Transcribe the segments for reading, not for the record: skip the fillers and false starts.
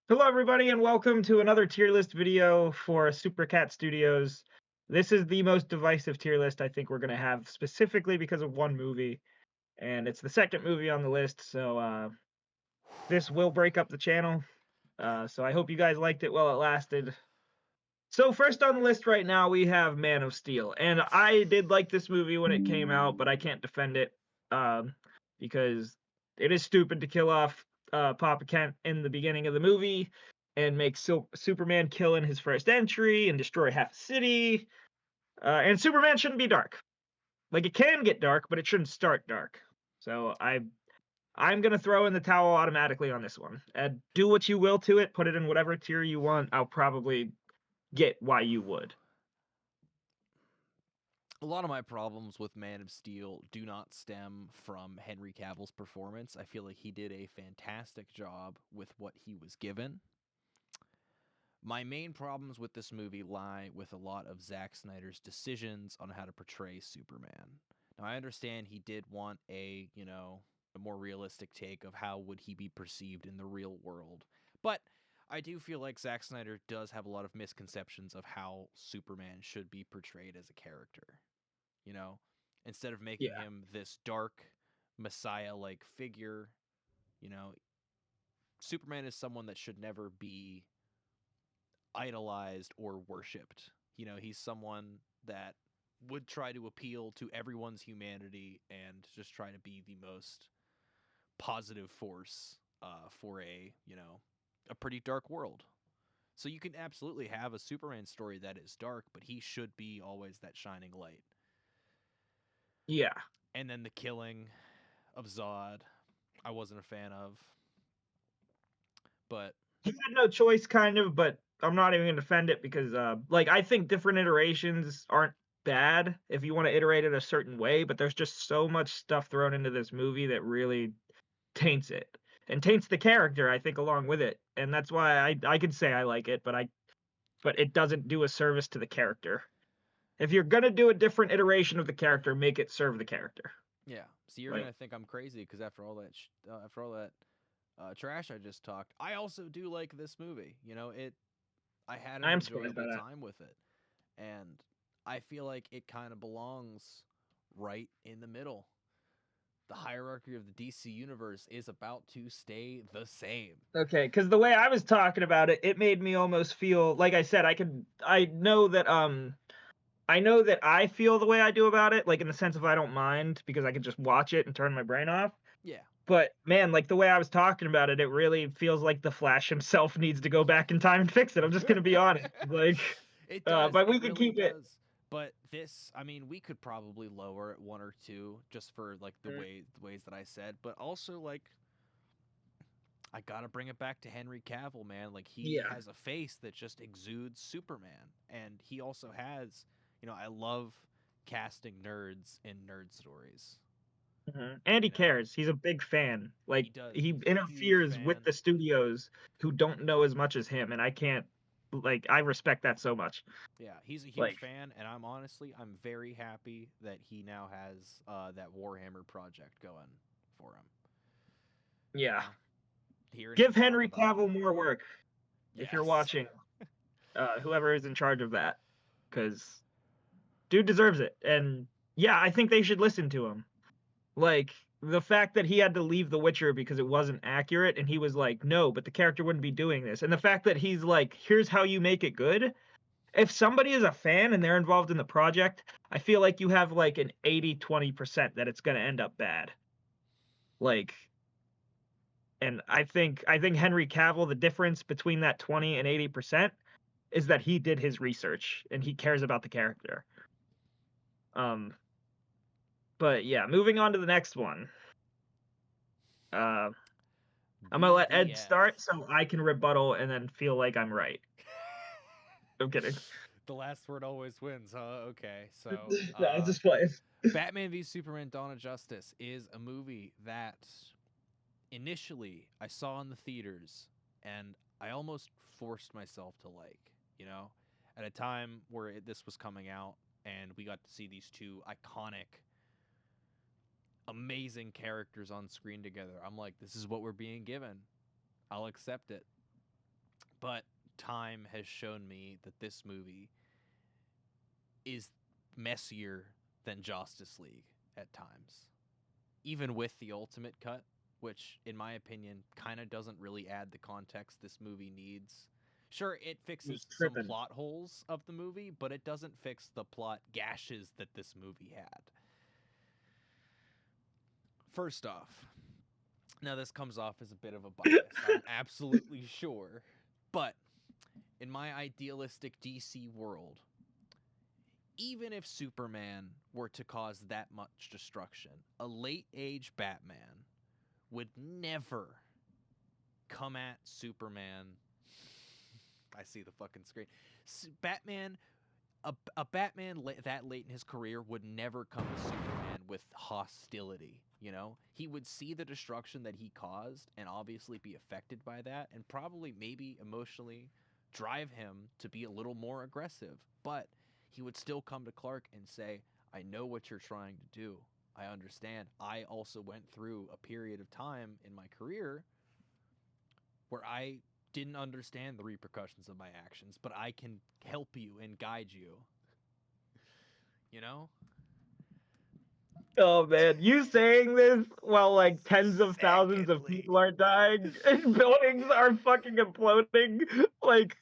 Hello, everybody, and welcome to another tier list video for Super Cat Studios. This is the most divisive tier list I think we're going to have specifically because of one movie, and it's the second movie on the list, so this will break up the channel. So I hope you guys liked it while it lasted. So, first on the list right now, we have Man of Steel, and I did like this movie when it came out, but I can't defend it um, because it is stupid to kill off Papa Kent in the beginning of the movie and make Superman kill in his first entry and destroy half the city. And Superman shouldn't be dark. Like it can get dark, but it shouldn't start dark. So I'm gonna throw in the towel automatically on this one. Do what you will to it. Put it in whatever tier you want. I'll probably get why you would. A lot of my problems with Man of Steel do not stem from Henry Cavill's performance. I feel like he did a fantastic job with what he was given. My main problems with this movie lie with a lot of Zack Snyder's decisions on how to portray Superman. Now, I understand he did want a more realistic take of how would he be perceived in the real world. But I do feel like Zack Snyder does have a lot of misconceptions of how Superman should be portrayed as a character. You know, instead of making Yeah. him this dark messiah like figure, you know, Superman is someone that should never be idolized or worshipped. He's someone that would try to appeal to everyone's humanity and just try to be the most positive force for a pretty dark world. So you can absolutely have a Superman story that is dark, but he should be always that shining light. Yeah. And then the killing of Zod, I wasn't a fan of. But He had no choice kind of, but I'm not even gonna defend it because like I think different iterations aren't bad if you want to iterate it a certain way, but there's just so much stuff thrown into this movie that really taints it and taints the character, I think, along with it. And that's why I could say I like it, but it doesn't do a service to the character. If you're gonna do a different iteration of the character, make it serve the character. yeah, so you're Like gonna think I'm crazy because after all that trash I just talked, I also do like this movie. I had an I'm surprised by enjoyable that. time with it, and I feel like it kind of belongs right in the middle. The hierarchy of the DC universe is about to stay the same. Okay, because the way I was talking about it, it made me almost feel like I said I know that I feel the way I do about it, like in the sense of I don't mind because I can just watch it and turn my brain off. Yeah, But man, like the way I was talking about it, it really feels like the Flash himself needs to go back in time and fix it. I'm just gonna be honest. Like it does. but It we can really keep it. does. But this, I mean, we could probably lower it one or two just for like Mm, the ways that I said, but also like I gotta bring it back to Henry Cavill, man. Like he yeah. has a face that just exudes Superman, and he also has, I love casting nerds in nerd stories. Mhm. And he You know, cares. He's a big fan. he Like does. he He's a huge interferes with fan. the studios who don't know as much as him, and I can't like I respect that so much. Yeah, he's a huge Like fan, and I'm very happy that he now has that Warhammer project going for him. You yeah. know, hearing him Give talk Henry about Cavill more work if you're yes, watching. Whoever is in charge of that, because dude deserves it. And yeah, I think they should listen to him. Like the fact that he had to leave The Witcher because it wasn't accurate, and he was like, "No, but the character wouldn't be doing this." And the fact that he's like, "Here's how you make it good." If somebody is a fan and they're involved in the project, I feel like you have like an 80-20% that it's going to end up bad. Like, and I think Henry Cavill, the difference between that 20 and 80% is that he did his research and he cares about the character. Um, but yeah, moving on to the next one. Uh, I'm gonna let Ed BVS. start so I can rebuttal and then feel like I'm right. I'm kidding. The last word always wins, huh? Okay, so No, I'm just playing. Batman v Superman: Dawn of Justice is a movie that initially I saw in the theaters and I almost forced myself to like, you know, at a time where this was coming out and we got to see these two iconic, amazing characters on screen together. I'm like, this is what we're being given. I'll accept it. But time has shown me that this movie is messier than Justice League at times. Even with the ultimate cut, which in my opinion kind of doesn't really add the context this movie needs. Sure, it He's fixes some tripping. plot holes of the movie, but it doesn't fix the plot gashes that this movie had. First off, now this comes off as a bit of a bias, I'm absolutely sure, but in my idealistic DC world, even if Superman were to cause that much destruction, a late age Batman would never come at Superman. I see the fucking screen. Batman, a Batman that late in his career would never come to Superman with hostility. You know, he would see the destruction that he caused and obviously be affected by that, and probably maybe emotionally drive him to be a little more aggressive. But he would still come to Clark and say, I know what you're trying to do. I understand. I also went through a period of time in my career where I didn't understand the repercussions of my actions, but I can help you and guide you. You know? Oh man, you saying this while like tens of thousands of Secondly, people are dying and buildings are fucking imploding, like,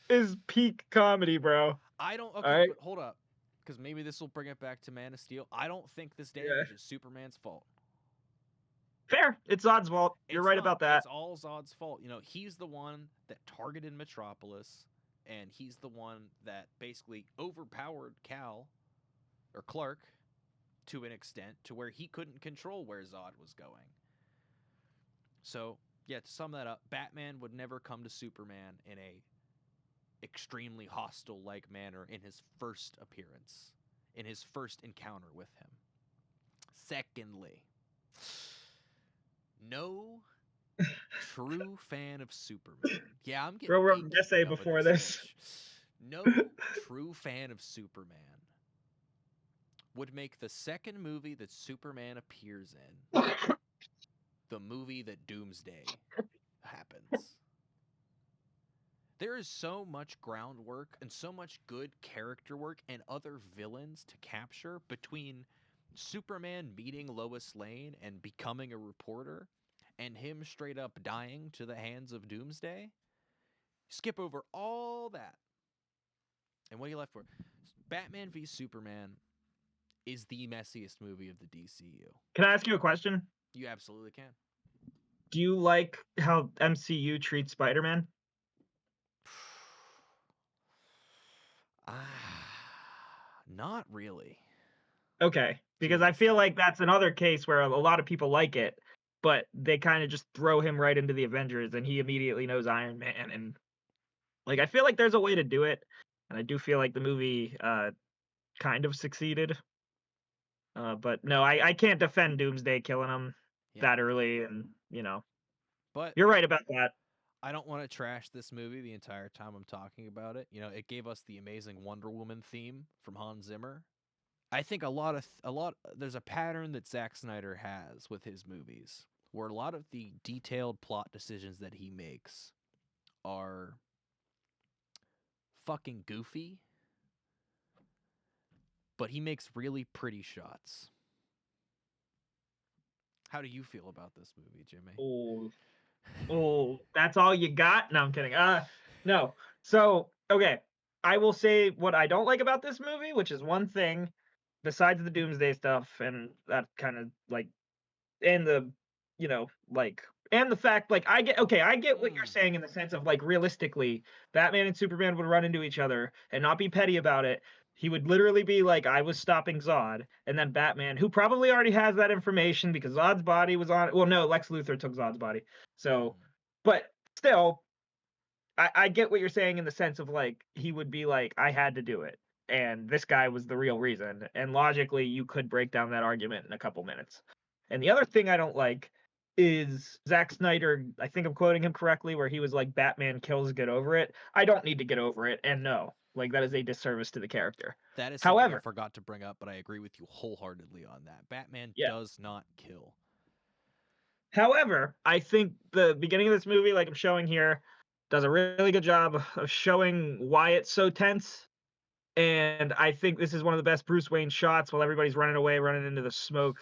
is peak comedy, bro. I don't. All Okay, right, but hold up. Because maybe this will bring it back to Man of Steel. I don't think this yeah, damage is Superman's fault. fair. It's Zod's fault. You're It's right not. about that. It's all Zod's fault. You know, he's the one that targeted Metropolis, and he's the one that basically overpowered Cal or Clark to an extent to where he couldn't control where Zod was going. So, yeah, to sum that up, Batman would never come to Superman in a extremely hostile like manner in his first appearance, in his first encounter with him. Secondly, no true fan of Superman. Yeah, I'm getting Bro wrote an essay gatekeeping up in before this this. bitch. No true fan of Superman would make the second movie that Superman appears in the movie that Doomsday happens. There is so much groundwork and so much good character work and other villains to capture between Superman meeting Lois Lane and becoming a reporter and him straight up dying to the hands of Doomsday. Skip over all that. And what are you left for? Batman v Superman is the messiest movie of the DCU. Can I ask you a question? You absolutely can. Do you like how MCU treats Spider-Man? Not really, Okay, to because an I feel extent. like that's another case where a lot of people like it, but they kind of just throw him right into the Avengers, and he immediately knows Iron Man, and like I feel like there's a way to do it, and I do feel like the movie kind of succeeded. But no, I can't defend Doomsday killing him Yeah. that early, and But you're right about that. I don't want to trash this movie the entire time I'm talking about it. You know, it gave us the amazing Wonder Woman theme from Hans Zimmer. I think there's a pattern that Zack Snyder has with his movies where a lot of the detailed plot decisions that he makes are fucking goofy, but he makes really pretty shots. How do you feel about this movie, Jimmy? Oh, oh, that's all you got? No, I'm kidding. No. So, okay, I will say what I don't like about this movie, which is one thing, besides the Doomsday stuff and that kind of like, and the, like, and the fact, like, I get what you're Mm. saying in the sense of like, realistically, Batman and Superman would run into each other and not be petty about it. He would literally be like, I was stopping Zod. And then Batman, who probably already has that information because Zod's body was on, well, no, Lex Luthor took Zod's body. So, Mm. but still, I get what you're saying in the sense of like he would be like, I had to do it. And this guy was the real reason. And logically, you could break down that argument in a couple minutes. And the other thing I don't like is Zack Snyder, I think I'm quoting him correctly, where he was like, Batman kills, get over it. I don't need to get over it. And no, like that is a disservice to the character. That is something I However, forgot to bring up, but I agree with you wholeheartedly on that. Batman yeah. does not kill. However, I think the beginning of this movie, like I'm showing here, does a really good job of showing why it's so tense. And I think this is one of the best Bruce Wayne shots while everybody's running away, running into the smoke.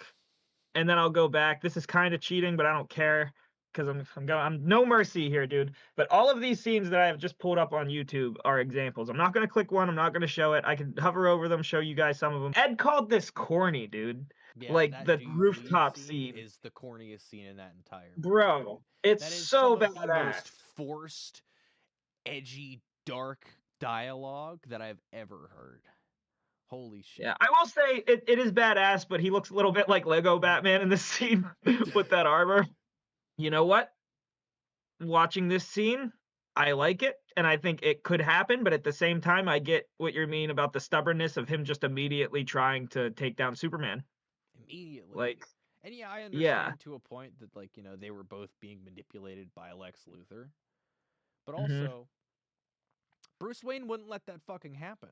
And then I'll go back. This is kind of cheating, but I don't care because I'm no mercy here, dude. But all of these scenes that I have just pulled up on YouTube are examples. I'm not gonna click one. I'm not gonna show it. I can hover over them, show you guys some of them. Ed called this corny, dude. Yeah, Like that the "Do you bleed" rooftop scene scene, is the corniest scene in that entire movie, dude. bro. It's That is some so of the most badass. forced, edgy, dark dialogue that I've ever heard. Holy Yeah, shit. I will say it is badass, but he looks a little bit like Lego Batman in this scene with that armor. You know what? Watching this scene, I like it, and I think it could happen, but at the same time, I get what you mean about the stubbornness of him just immediately trying to take down Superman. Immediately. Like, And yeah, I yeah. understand to a point that, like, they were both being manipulated by Lex Luthor. But Mhm. also, Bruce Wayne wouldn't let that fucking happen.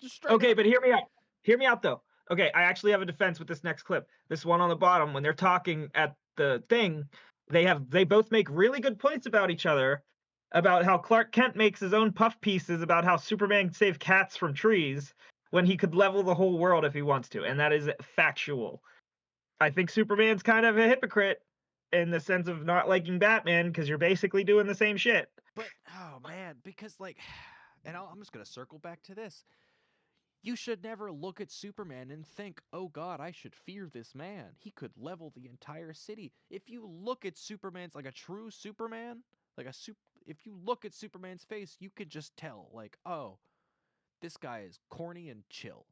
Just straight Okay, up. but hear me out. Hear me out though. Okay, I actually have a defense with this next clip. This one on the bottom, when they're talking at the thing, they both make really good points about each other, about how Clark Kent makes his own puff pieces about how Superman can save cats from trees when he could level the whole world if he wants to, and that is factual. I think Superman's kind of a hypocrite in the sense of not liking Batman because you're basically doing the same shit. But, oh man, because, like, and I'm just going to circle back to this. You should never look at Superman and think, oh god, I should fear this man. He could level the entire city. If you look at Superman's, like a true Superman, if you look at Superman's face, you could just tell, like, oh, this guy is corny and chill.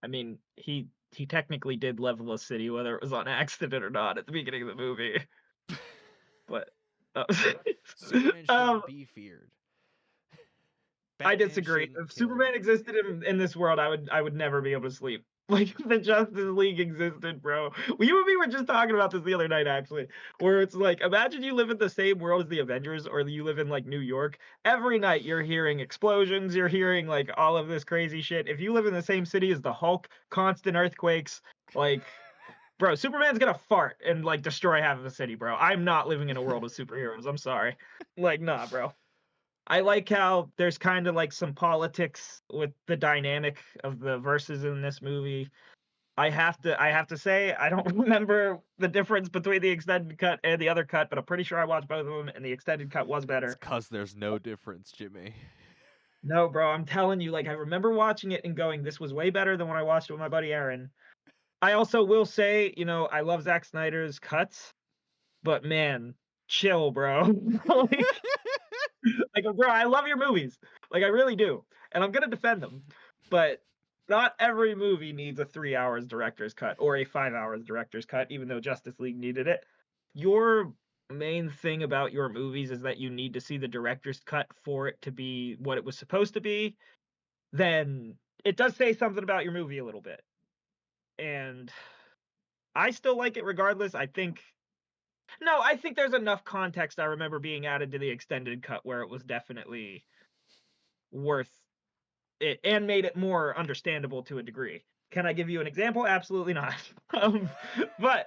I mean, he technically did level a city, whether it was on accident or not, at the beginning of the movie. But uh, Superman um, shouldn't be feared. I Batman disagree. shouldn't If kill. Superman existed in this world, I would never be able to sleep. Like if the Justice League existed, bro. You and me were just talking about this the other night, actually, where it's like, imagine you live in the same world as the Avengers, or you live in like New York. Every night you're hearing explosions, you're hearing like all of this crazy shit. If you live in the same city as the Hulk, constant earthquakes, like, bro, Superman's gonna fart and like destroy half of the city, bro. I'm not living in a world of superheroes. I'm sorry. Like, nah, bro. I like how there's kind of like some politics with the dynamic of the verses in this movie. I have to say I don't remember the difference between the extended cut and the other cut, but I'm pretty sure I watched both of them and the extended cut was It's better. cause there's no difference, Jimmy. No, bro, I'm telling you, like I remember watching it and going, this was way better than when I watched it with my buddy Aaron. I also will say, I love Zack Snyder's cuts, but man, chill, bro. Like, bro, I love your movies. Like, I really do. And I'm gonna defend them. But not every movie needs a 3 hours director's cut or a 5 hours director's cut, even though Justice League needed it. Your main thing about your movies is that you need to see the director's cut for it to be what it was supposed to be, then it does say something about your movie a little bit. And I still like it regardless. I think there's enough context I remember being added to the extended cut where it was definitely worth it and made it more understandable to a degree. Can I give you an example? Absolutely not. But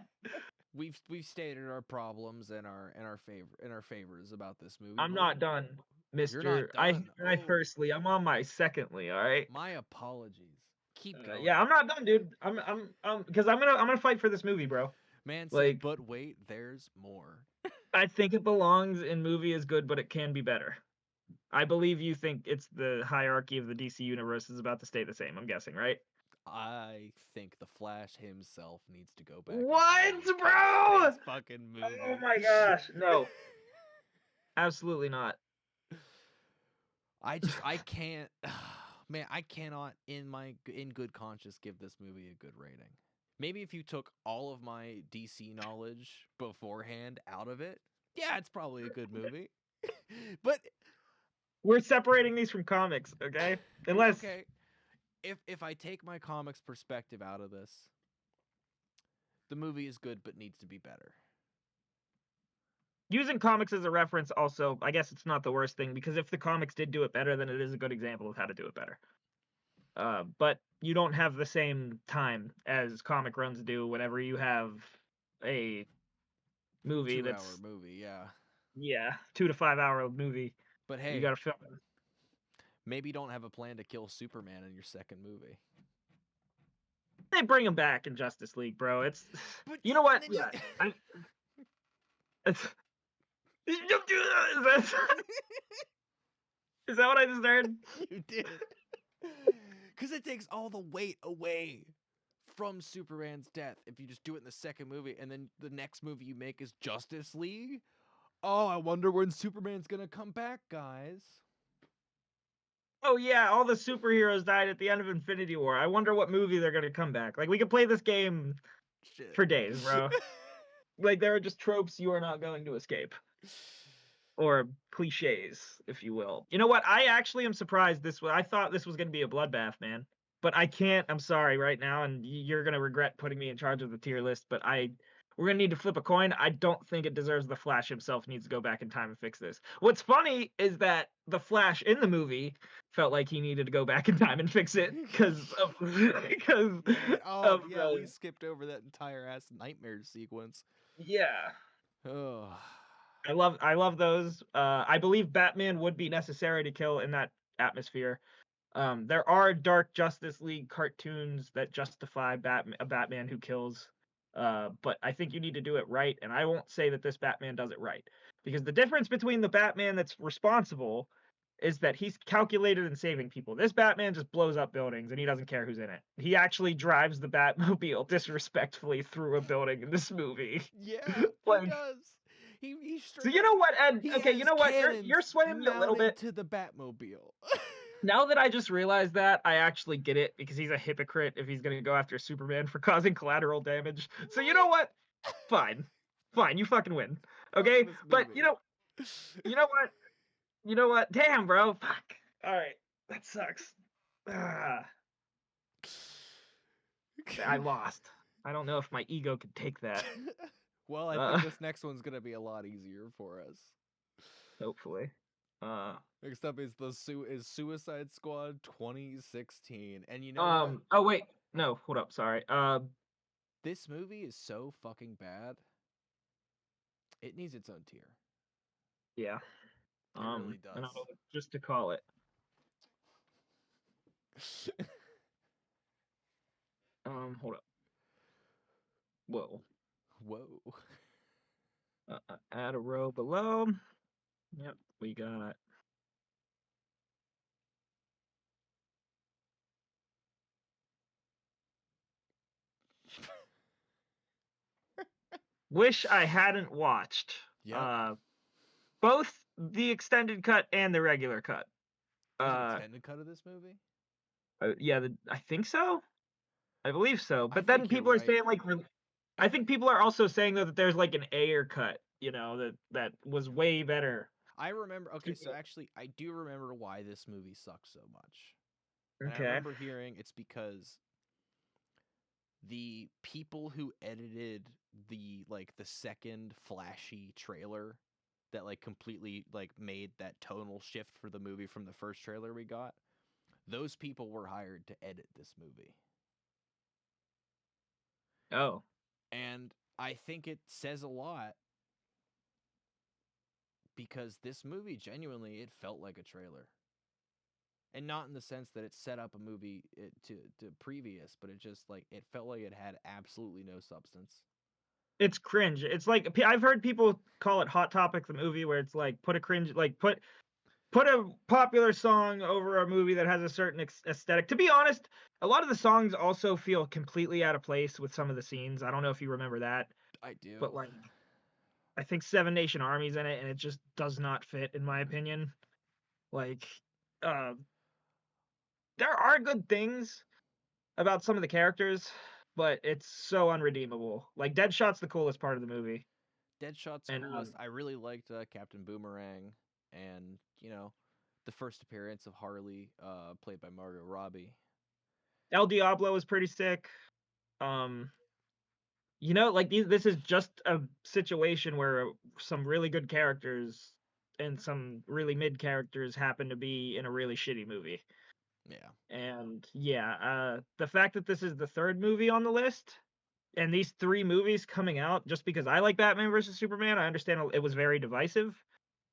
We've stated our problems and our favors about this movie, I'm but not done, you're Mister. not done. I Oh, firstly, I'm on my secondly. All right. my apologies. Keep Yeah, going. I'm not done, dude. Because I'm gonna fight for this movie, bro. Man said, Like, but wait, there's more. I think it belongs in movie is good, but it can be better. I believe you think it's the hierarchy of the DC universe is about to stay the same. I'm guessing, right? I think the Flash himself needs to go back and What, finally fix bro? this fucking Oh movie. my gosh, no, absolutely not. I can't man, I cannot in good conscience give this movie a good rating. Maybe if you took all of my DC knowledge beforehand out of it, yeah, it's probably a good movie. But We're separating these from comics, okay? Unless okay, if I take my comics perspective out of this, the movie is good but needs to be better. using comics as a reference also, I guess it's not the worst thing because if the comics did do it better, then it is a good example of how to do it better. But you don't have the same time as comic runs do whenever you have a movie 2 hour that's movie, yeah. Yeah, 2 to 5 hour movie. But You hey, gotta film it. maybe don't have a plan to kill Superman in your second movie. They bring him back in Justice League, bro. It's But you know what? then you Yeah, I it's don't do that. Is that what I just heard? you did. Because it takes all the weight away from Superman's death if you just do it in the second movie and then the next movie you make is Justice League. Oh, I wonder when Superman's gonna come back, guys. Oh yeah, all the superheroes died at the end of Infinity War. I wonder what movie they're gonna come back. Like we could play this game Shit. for days, bro. Like there are just tropes you are not going to escape. Or cliches, if you will. You know what? I actually am surprised I thought this was gonna be a bloodbath, man. But I can't. I'm sorry right now, and you're gonna regret putting me in charge of the tier list. But we're gonna need to flip a coin. I don't think it deserves the Flash himself needs to go back in time and fix this. What's funny is that the Flash in the movie felt like he needed to go back in time and fix it because of because Yeah. Oh, of yeah. We the skipped over that entire ass nightmare sequence. yeah. Oh, I love those. I believe Batman would be necessary to kill in that atmosphere. There are Dark Justice League cartoons that justify a Batman who kills, but I think you need to do it right, and I won't say that this Batman does it right because the difference between the Batman that's responsible is that he's calculated in saving people. This Batman just blows up buildings and he doesn't care who's in it. He actually drives the Batmobile disrespectfully through a building in this movie. yeah. He Like, does. He so straight you up. know what, Ed? He Okay, you has know what? You're cannons swaying me a little mounted bit. to the Batmobile. Now that I just realized that, I actually get it because he's a hypocrite if he's gonna go after Superman for causing collateral damage. So you know Right. what? Fine. Fine, you fucking win. Fuck Okay? this But movie. you know what? You know what? Damn, bro. Fuck. Alright. That sucks. Ah, I lost. I don't know if my ego could take that. Well, I think Uh, this next one's gonna be a lot easier for us. hopefully. Uh, Next up is Suicide Squad 2016, and you know what? oh wait. No, hold up, sorry. This movie is so fucking bad. It needs its own tier. Yeah. It really And I does. don't know just to call it. Hold up. Whoa. Whoa. Add a row below. Yep, we got. Wish I hadn't watched. Yep. Uh, both the extended cut and the regular cut. There's an Uh, extended cut of this movie? yeah, I think so. I believe so. I But then think you're people are right. saying like, I think people are also saying though that there's like an Ayer cut. You know that was way better. I remember. Okay, so actually, I do remember why this movie sucks so much. And I Okay. remember hearing it's because the people who edited the second flashy trailer that like completely like made that tonal shift for the movie from the first trailer we got, those people were hired to edit this movie. Oh. And I think it says a lot because this movie genuinely it felt like a trailer. And not in the sense that it set up a movie to previous, but it just like it felt like it had absolutely no substance. It's cringe. It's like I've heard people call it Hot Topic the movie, where it's like put a cringe, like put a popular song over a movie that has a certain aesthetic. To be honest, a lot of the songs also feel completely out of place with some of the scenes. I don't know if you remember that, I but do. like I think Seven Nation Army's in it, and it just does not fit, in my opinion. Like, uh, there are good things about some of the characters, but it's so unredeemable. Like Deadshot's the coolest part of the movie, Deadshot's and coolest. I really liked Captain Boomerang, and the first appearance of Harley, played by Margot Robbie. El Diablo is pretty sick. Um, like this is just a situation where some really good characters and some really mid characters happen to be in a really shitty movie. Yeah, And yeah, the fact that this is the third movie on the list and these three movies coming out just because I like Batman versus Superman, I understand it was very divisive.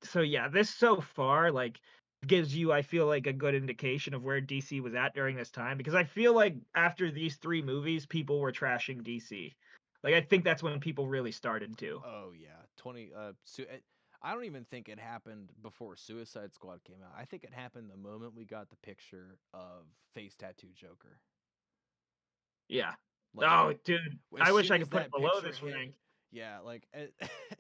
So yeah, this so far, like, gives you, I feel like, a good indication of where DC was at during this time, because I feel like after these 3 movies, people were trashing DC. Like, I think that's when people really started to. Oh yeah, 20. I don't even think it happened before Suicide Squad came out. I think it happened the moment we got the picture of face tattoo Joker. Yeah. Like Oh, dude, as I wish soon I as could put it that below picture this hit, rank. yeah, like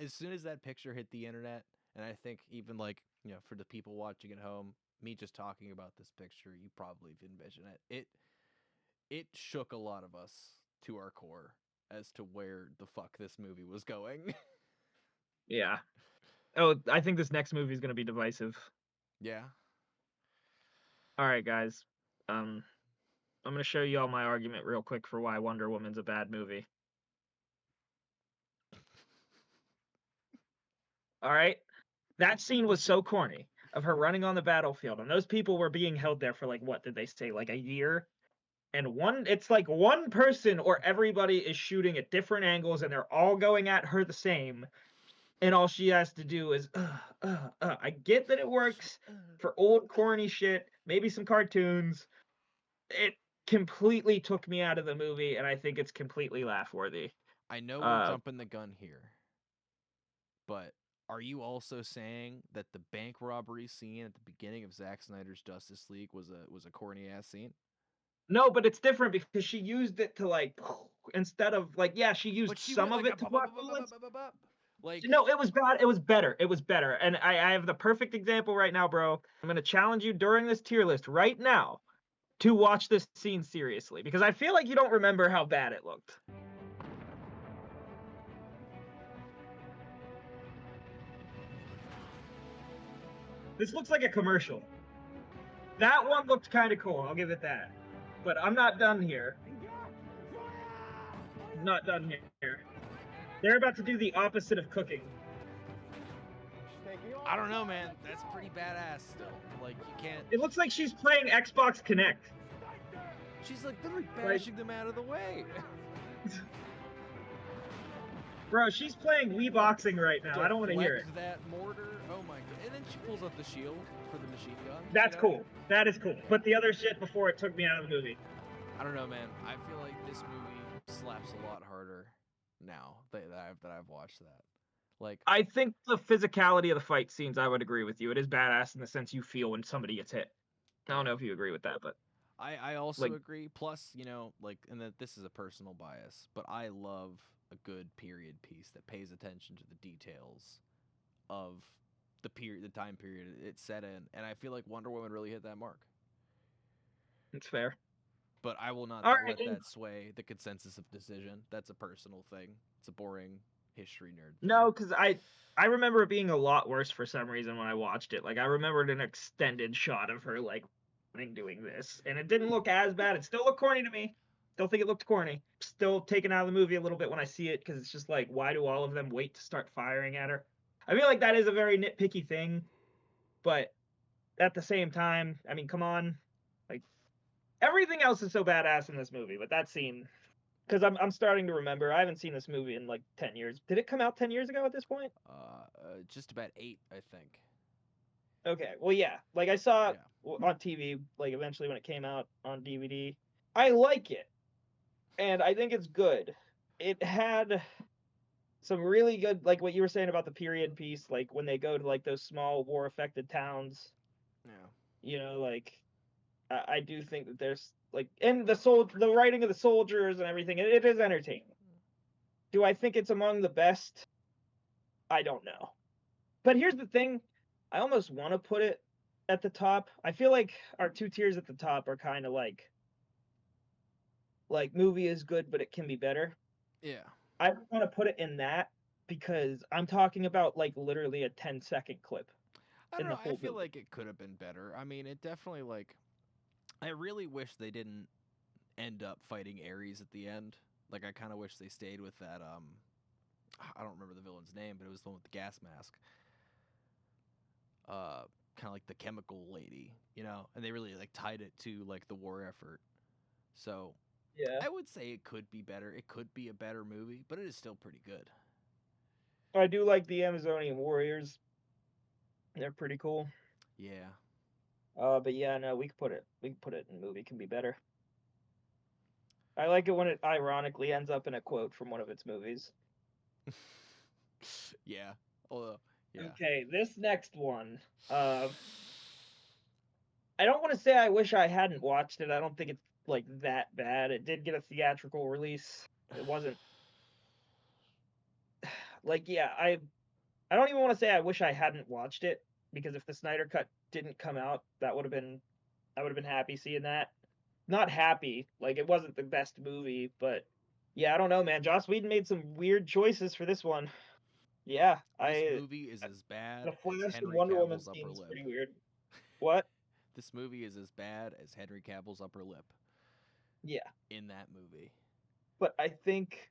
as soon as that picture hit the internet, and I think even like for the people watching at home, me just talking about this picture, you probably envision it. It shook a lot of us to our core as to where the fuck this movie was going. Yeah. Oh, I think this next movie is gonna be divisive. Yeah. Alright, guys. Um, I'm gonna show you all my argument real quick for why Wonder Woman's a bad movie. Alright? That scene was so corny of her running on the battlefield, and those people were being held there for, like, what did they say, like, a year? And it's like one person or everybody is shooting at different angles, and they're all going at her the same, and all she has to do is, I get that it works for old corny shit, maybe some cartoons. It completely took me out of the movie, and I think it's completely laugh worthy. I know we're Uh, jumping the gun here, but are you also saying that the bank robbery scene at the beginning of Zack Snyder's Justice League was a corny ass scene? no, but it's different because she used it to, like, instead of, like, yeah, she used But she some went of like a it to block bullets. like No, it was bad. It was better. It was better. And I have the perfect example right now, bro. I'm gonna challenge you during this tier list right now to watch this scene seriously because I feel like you don't remember how bad it looked. This looks like a commercial. That one looked kind of cool. I'll give it that. But I'm not done here. I'm not done here. They're about to do the opposite of cooking. I don't know, man. That's pretty badass still. Like you can't. It looks like she's playing Xbox Connect. She's like literally Like, bashing them out of the way. bro, she's playing Wii Boxing right now. I don't want to hear Deflect it. that mortar. Oh my god! And then she pulls out the shield for the machine gun. That's cool. That is cool. But the other shit before it took me out of the movie. I don't know, man. I feel like this movie slaps a lot harder now that I've watched that. Like, I think the physicality of the fight scenes, I would agree with you. It is badass in the sense you feel when somebody gets hit. I don't yeah, know if you agree with that, but I also like, agree. Plus, like, and that this is a personal bias, but I love a good period piece that pays attention to the details of the time period it's set in, and I feel like Wonder Woman really hit that mark. it's fair. But I will not All right. let that sway the consensus of decision. That's a personal thing. It's a boring history nerd thing. No, because I remember it being a lot worse for some reason when I watched it. Like I remembered an extended shot of her like doing this, and it didn't look as bad. It still looked corny to me. Still think it looked corny. Still taken out of the movie a little bit when I see it because it's just like, why do all of them wait to start firing at her? I feel like that is a very nitpicky thing, but at the same time, I mean, come on, like everything else is so badass in this movie, but that scene, because I'm starting to remember. I haven't seen this movie in like 10 years. Did it come out 10 years ago at this point? Just about 8, I think. Okay, well, yeah, like I saw it Yeah. on TV, like eventually when it came out on DVD. I like it, and I think it's good. It had some really good, like what you were saying about the period piece, like when they go to like those small war affected towns. Yeah. Like I do think that there's like and the writing of the soldiers and everything. It is entertaining. Do I think it's among the best? I don't know. But here's the thing, I almost want to put it at the top. I feel like our two tiers at the top are kind of like movie is good, but it can be better. Yeah. I want to put it in that because I'm talking about like literally a 10-second clip I in don't the know. I whole feel movie. like it could have been better. I mean, it definitely like. I really wish they didn't end up fighting Ares at the end. Like, I kind of wish they stayed with that. I don't remember the villain's name, but it was the one with the gas mask. Uh, kind of like the chemical lady, and they really like tied it to like the war effort. So Yeah. I would say it could be better. It could be a better movie, but it is still pretty good. I do like the Amazonian warriors. They're pretty cool. Yeah. But yeah, no, we can put it in movie can be better. I like it when it ironically ends up in a quote from one of its movies. Yeah. Although, yeah. Okay, this next one. I don't want to say I wish I hadn't watched it. I don't think it's like that bad. It did get a theatrical release. It wasn't like yeah, I don't even want to say I wish I hadn't watched it because if the Snyder cut didn't come out, I would have been happy seeing that. Not happy, like it wasn't the best movie, but yeah, I don't know, man. Joss Whedon made some weird choices for this one. Yeah, This movie is uh, as The bad as Flash and Henry Wonder Woman Cavill's upper seems lip. pretty weird. What? This movie is as bad as Henry Cavill's upper lip Yeah, in that movie. but I think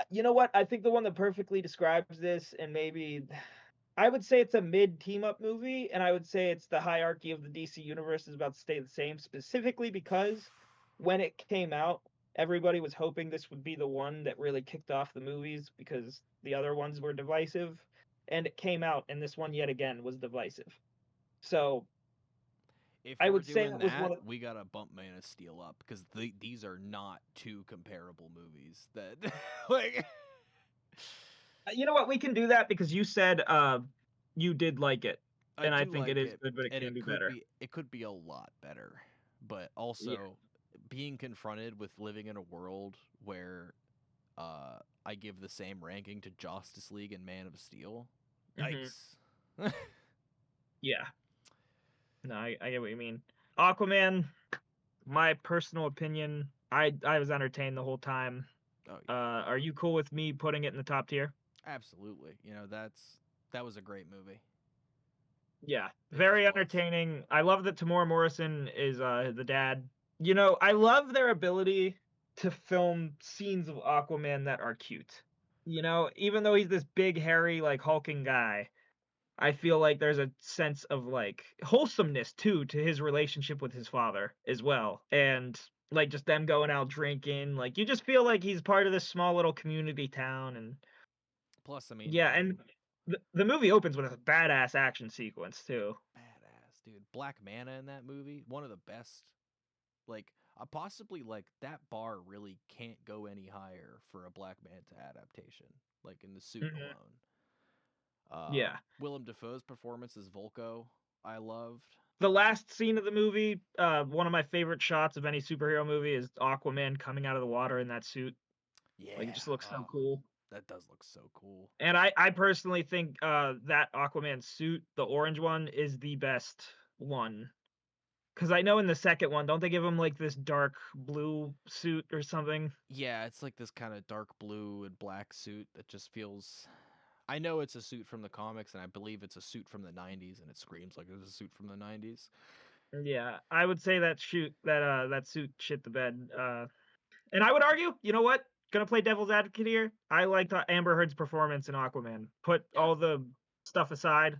you know what? I think the one that perfectly describes this, and maybe I would say it's a mid team up movie, and I would say it's the hierarchy of the DC universe is about to stay the same, specifically because when it came out, everybody was hoping this would be the one that really kicked off the movies because the other ones were divisive, and it came out, and this one yet again was divisive. So If I we're would say doing that was one that, of we gotta bump Man of Steel up because these are not two comparable movies. That like, you know what, we can do that because you said you did like it, I and I do think it like is it, good, but it and can be better. it could be a lot better, but Yeah. also being confronted with living in a world where I give the same ranking to Justice League and Man of Steel. Hmm. Yikes. Yeah. No, I get what you mean. Aquaman, my personal opinion, I was entertained the whole time. Oh yeah, Are you cool with me putting it in the top tier? absolutely. You know that was a great movie. Yeah, It just very was. entertaining. I love that Tamora Morrison is the dad. You know, I love their ability to film scenes of Aquaman that are cute. You know, even though he's this big, hairy, like hulking guy, I feel like there's a sense of like wholesomeness too to his relationship with his father as well. And like just them going out drinking, like you just feel like he's part of this small little community town. And Plus, I mean, yeah, and the movie opens with a badass action sequence too. badass, dude. Black Mana in that movie, one of the best. Like, possibly like that bar really can't go any higher for a Black Manta adaptation. Like in the suit Mhm. alone. Yeah. Willem Dafoe's performance as Volko, I loved. The last scene of the movie, one of my favorite shots of any superhero movie is Aquaman coming out of the water in that suit. Like it Yeah. just looks so Oh, cool. that does look so cool. And I personally think, that Aquaman suit, the orange one, is the best one. Because I know in the second one, don't they give him, like, this dark blue suit or something? Yeah, it's like this kind of dark blue and black suit that just feels. I know it's a suit from the comics, and I believe it's a suit from the '90s, and it screams like it's a suit from the '90s. Yeah, I would say that suit shit the bed, and I would argue, you know what? Gonna play devil's advocate here. I liked, Amber Heard's performance in Aquaman. Put Yeah, all the stuff aside,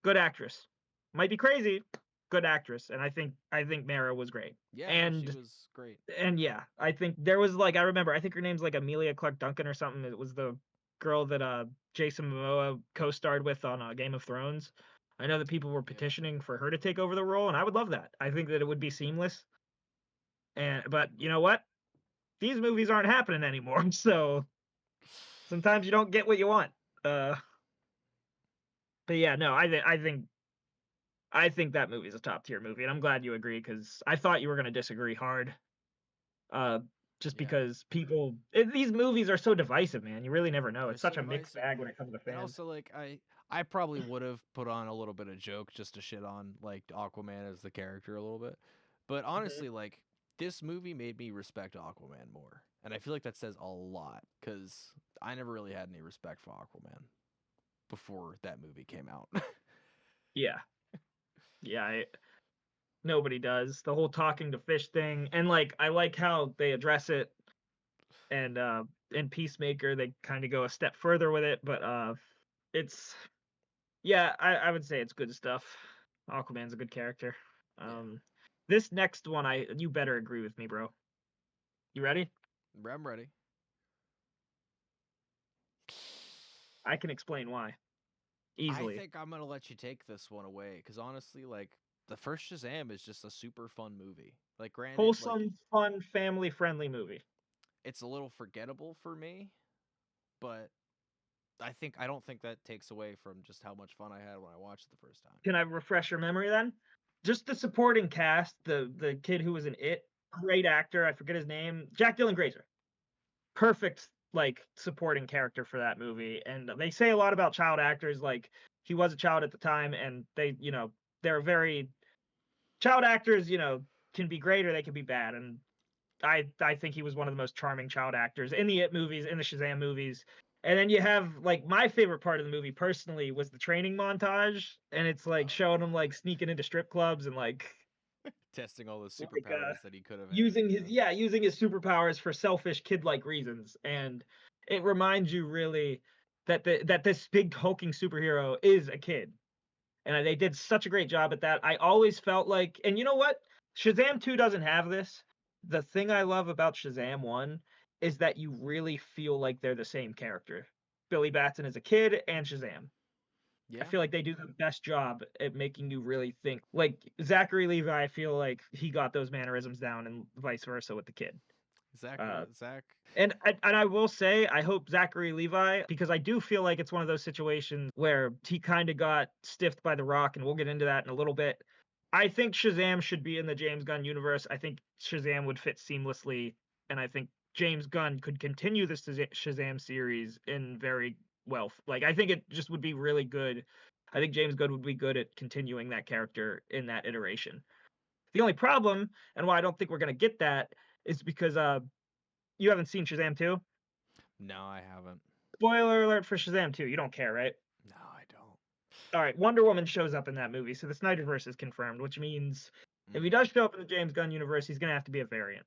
good actress. Might be crazy, good actress, and I think Mara was great. yeah, no, she And was great. yeah, I think there was like I remember I think her name's like Amelia Clark Duncan or something. It was the girl that Jason Momoa co-starred with on Game of Thrones. I know that people were Yeah, petitioning for her to take over the role, and I would love that. I think that it would be seamless. And but you know what? These movies aren't happening anymore, so sometimes you don't get what you want. Uh, but yeah, no, I think that movie's a top tier movie, and I'm glad you agree because I thought you were gonna disagree hard. Uh, just yeah, because these movies are so divisive, man. You really never know. they're It's so such a mixed divisive, bag when it comes to and fans. also like I probably would have put on a little bit of joke just to shit on like Aquaman as the character a little bit, but Mhm. honestly, like this movie made me respect Aquaman more, and I feel like that says a lot because I never really had any respect for Aquaman before that movie came out. Yeah, yeah. Nobody does the whole talking to fish thing, and like I like how they address it, and in Peacemaker they kind of go a step further with it, but it's yeah, I would say it's good stuff. Aquaman's a good character. Yeah, Um, this next one, you better agree with me, bro. You ready? I'm ready. I can explain why. I easily. think I'm gonna let you take this one away because honestly, like the first Shazam is just a super fun movie. Like, granted, like Wholesome, fun, family-friendly movie. it's a little forgettable for me, but I don't think that takes away from just how much fun I had when I watched it the first time. Can I refresh your memory then? Just the supporting cast, the kid who was in It, great actor, I forget his name, Jack Dylan Grazer. Perfect, like, supporting character for that movie, and they say a lot about child actors, like, he was a child at the time, and they, they're very child actors, can be great or they can be bad, and I think he was one of the most charming child actors in the It movies, in the Shazam movies. And then you have like my favorite part of the movie personally was the training montage, and it's like Oh showing him yeah, like sneaking into strip clubs and testing all those like superpowers that he could have had. using his Yeah, using his superpowers for selfish kid-like reasons. And it reminds you really that this big hulking superhero is a kid. And they did such a great job at that. I always felt like, and you know what? Shazam 2 doesn't have this. The thing I love about Shazam 1 is that you really feel like they're the same character. Billy Batson is a kid and Shazam. I yeah. feel like they do the best job at making you really think. Like Zachary Levi, I feel like he got those mannerisms down and vice versa with the kid. Uh, Zach. and I will say, I hope Zachary Levi, because I do feel like it's one of those situations where he kind of got stiffed by The Rock, and we'll get into that in a little bit. I think Shazam should be in the James Gunn universe. I think Shazam would fit seamlessly, and I think James Gunn could continue this Shazam series in very well. Like, I think it just would be really good. I think James Gunn would be good at continuing that character in that iteration. The only problem, and why I don't think we're gonna get that, is because you haven't seen Shazam 2? No, I haven't. Spoiler alert for Shazam 2, you don't care, right? No, I don't. Alright, Wonder Woman shows up in that movie, so the Snyderverse is confirmed, which means if he Mm. does show up in the James Gunn universe, he's gonna have to be a variant.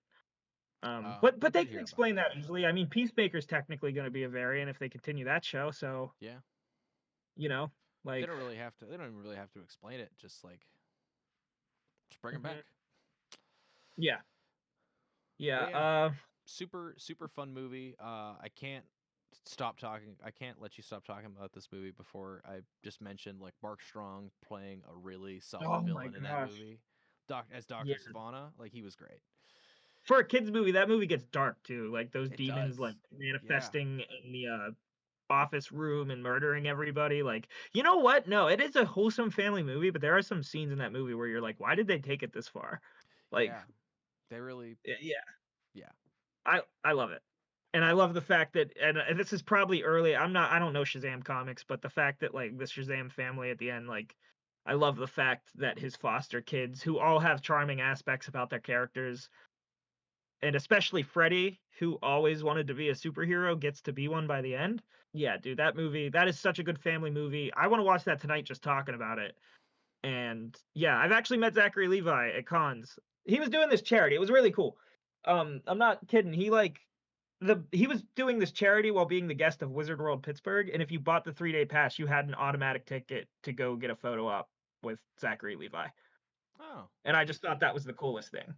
I But they did can hear about explain that that. easily. I mean, Peacemaker's technically gonna be a variant if they continue that show, so, Yeah, you know, they like don't really have to. They don't even really have to explain it. Just bring him mhm. back. Yeah, But yeah, yeah, super fun movie. I can't stop talking. I can't let you stop talking about this movie before I just mentioned like Mark Strong playing a really solid oh my villain in that gosh. movie. As Yeah. Doctor Savannah, like he was great. For a kids movie, that movie gets dark too, like, those It demons, like, does. Yeah. manifesting in the, office room and murdering everybody. Like, you know what? No, it is a wholesome family movie, but there are some scenes in that movie where you're like, why did they take it this far? Like, Yeah. They really. yeah, Yeah. I love it. And I love the fact that, and this is probably early. I don't know Shazam comics, but the fact that like the Shazam family at the end, like, I love the fact that his foster kids, who all have charming aspects about their characters, and especially Freddy, who always wanted to be a superhero, gets to be one by the end. Yeah, dude, that movie, that is such a good family movie. I wanna watch that tonight just talking about it. And, yeah, I've actually met Zachary Levi at cons. He was doing this charity, it was really cool. I'm not kidding, he was doing this charity while being the guest of Wizard World Pittsburgh, and if you bought the 3-day pass, you had an automatic ticket to go get a photo op with Zachary Levi, Oh, and that's I pretty just thought cool. that was the coolest thing.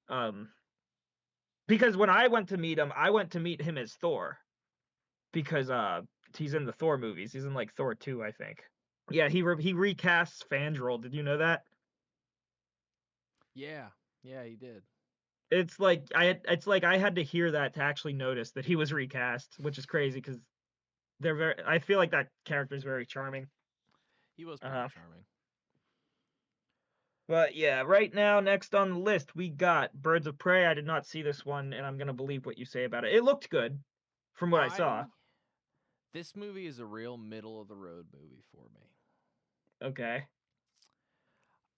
Um, because when I went to meet him, I went to meet him as Thor. Because, he's in the Thor movies. He's in, like, Thor 2, I think. Yeah, he recasts Fandral. Did you know that? Yeah. Yeah, he did. It's like I had to hear that to actually notice that he was recast, which is crazy because I feel like that character is very charming. He was pretty Uh-huh. charming. But, yeah, right now, next on the list, we got Birds of Prey. I did not see this one, and I'm gonna believe what you say about it. It looked good from what I saw. I This movie is a real middle of the road movie for me. Okay.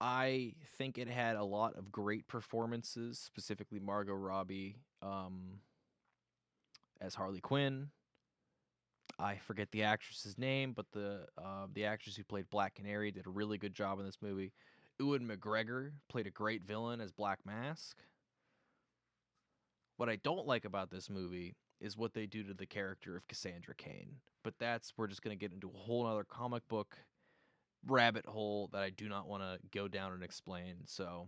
I think it had a lot of great performances, specifically Margot Robbie as Harley Quinn. I forget the actress's name, but the actress who played Black Canary did a really good job in this movie. Ewan McGregor played a great villain as Black Mask. What I don't like about this movie is what they do to the character of Cassandra Cain. But we're just gonna get into a whole other comic book rabbit hole that I do not want to go down and explain. So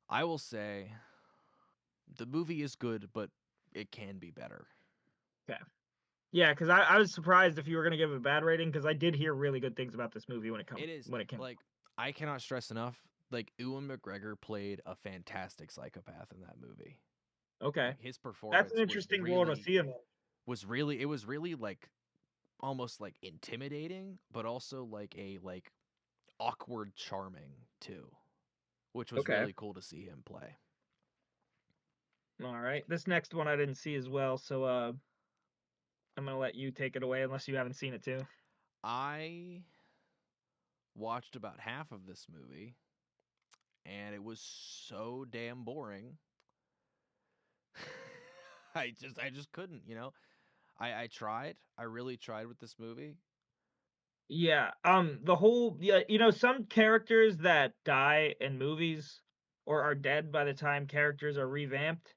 I will say the movie is good, but it can be better. Okay. Yeah, because I was surprised if you were gonna give it a bad rating because I did hear really good things about this movie It is when it came like I cannot stress enough. Like Ewan McGregor played a fantastic psychopath in that movie. okay. Like his That's an performance interesting role to see him in. was really like almost like intimidating, but also like a like awkward charming too, which was Okay. really cool to see him play. Alright. This next one I didn't see as well, so, I'm gonna let you take it away unless you haven't seen it too. I watched about half of this movie and it was so damn boring. I just couldn't, you know. I tried. I really tried with this movie. Yeah, the whole yeah, some characters that die in movies or are dead by the time characters are revamped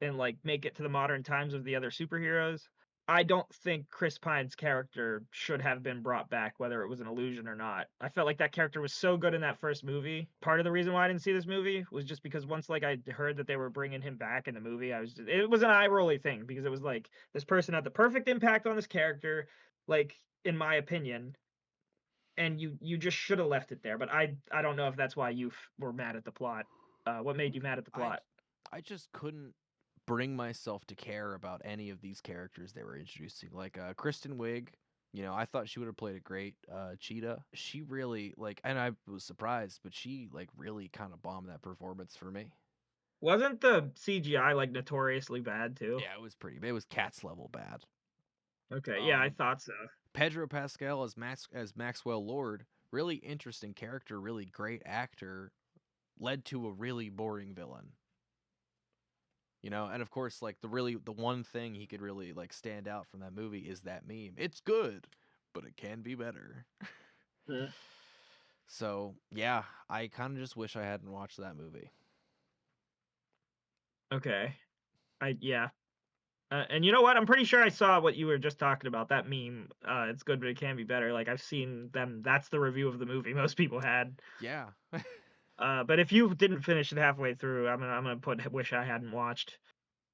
and, like, make it to the modern times of the other superheroes. I don't think Chris Pine's character should have been brought back, whether it was an illusion or not. I felt like that character was so good in that first movie. Part of the reason why I didn't see this movie was just because once, like, I heard that they were bringing him back in the movie, it was an eye-rolly thing because it was like, this person had the perfect impact on this character, like, in my opinion, and you just should have left it there. But I don't know if that's why were mad at the plot. What made you mad at the I plot? I just couldn't bring myself to care about any of these characters they were introducing. Like Kristen Wiig, you know, I thought she would have played a great Cheetah. She really like, and I was surprised, but she like really kind of bombed that performance for me. Wasn't the CGI like notoriously bad too? Yeah, it was pretty. It was Cats level bad. Okay, yeah, I Um, thought so. Pedro Pascal as Maxwell Lord, really interesting character, really great actor, led to a really boring villain. You know, and of course, like the one thing he could really like stand out from that movie is that meme. It's good, but it can be better. Mhm. So yeah, I kind of just wish I hadn't watched that movie. Okay, yeah, and you know what? I'm pretty sure I saw what you were just talking about. That meme. It's good, but it can be better. Like I've seen them. That's the review of the movie most people had. Yeah, But if you didn't finish it halfway through, I'm gonna put wish I hadn't watched.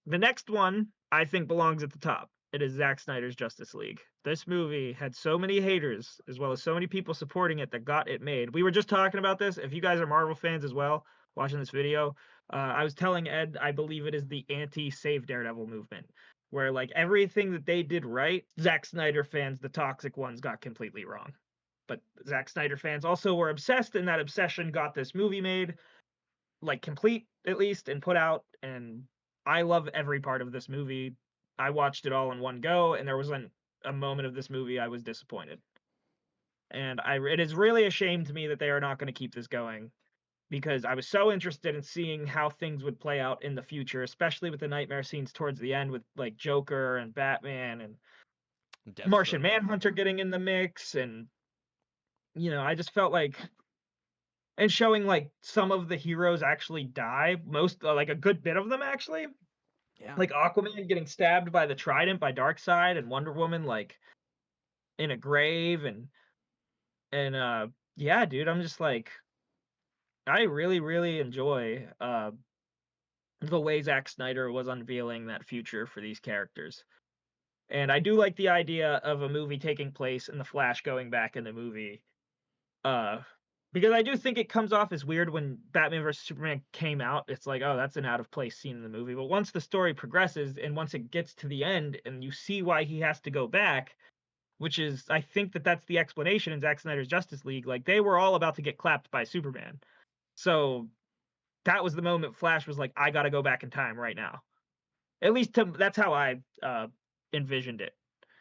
The next one, I think, belongs at the top. It is Zack Snyder's Justice League. This movie had so many haters, as well as so many people supporting it that got it made. We were just talking about this. If you guys are Marvel fans as well, watching this video, I was telling Ed, I believe it is the anti-Save Daredevil movement, where like everything that they did right, Zack Snyder fans, the toxic ones, got completely wrong. But Zack Snyder fans also were obsessed, and that obsession got this movie made like complete at least and put out, and I love every part of this movie. I watched it all in one go and there wasn't a moment of this movie I was disappointed. And it is really a shame to me that they are not going to keep this going because I was so interested in seeing how things would play out in the future, especially with the nightmare scenes towards the end with like Joker and Batman and Martian Deathstroke even. Manhunter getting in the mix and I just felt like and showing like some of the heroes actually die, most like a good bit of them actually. Yeah, Like Aquaman getting stabbed by the trident by Darkseid and Wonder Woman, like, in a grave and yeah, dude, I'm just like, I really, really enjoy, the way Zack Snyder was unveiling that future for these characters. And I do like the idea of a movie taking place and the Flash going back in the movie, uh, because I do think it comes off as weird when Batman versus Superman came out, it's like, "Oh, that's an out of place scene in the movie," but once the story progresses and once it gets to the end and you see why he has to go back, which is I think that that's the explanation in Zack Snyder's Justice League. Like they were all about to get clapped by Superman. So that was the moment Flash was like, I gotta go back in time right now. At least that's how I envisioned it.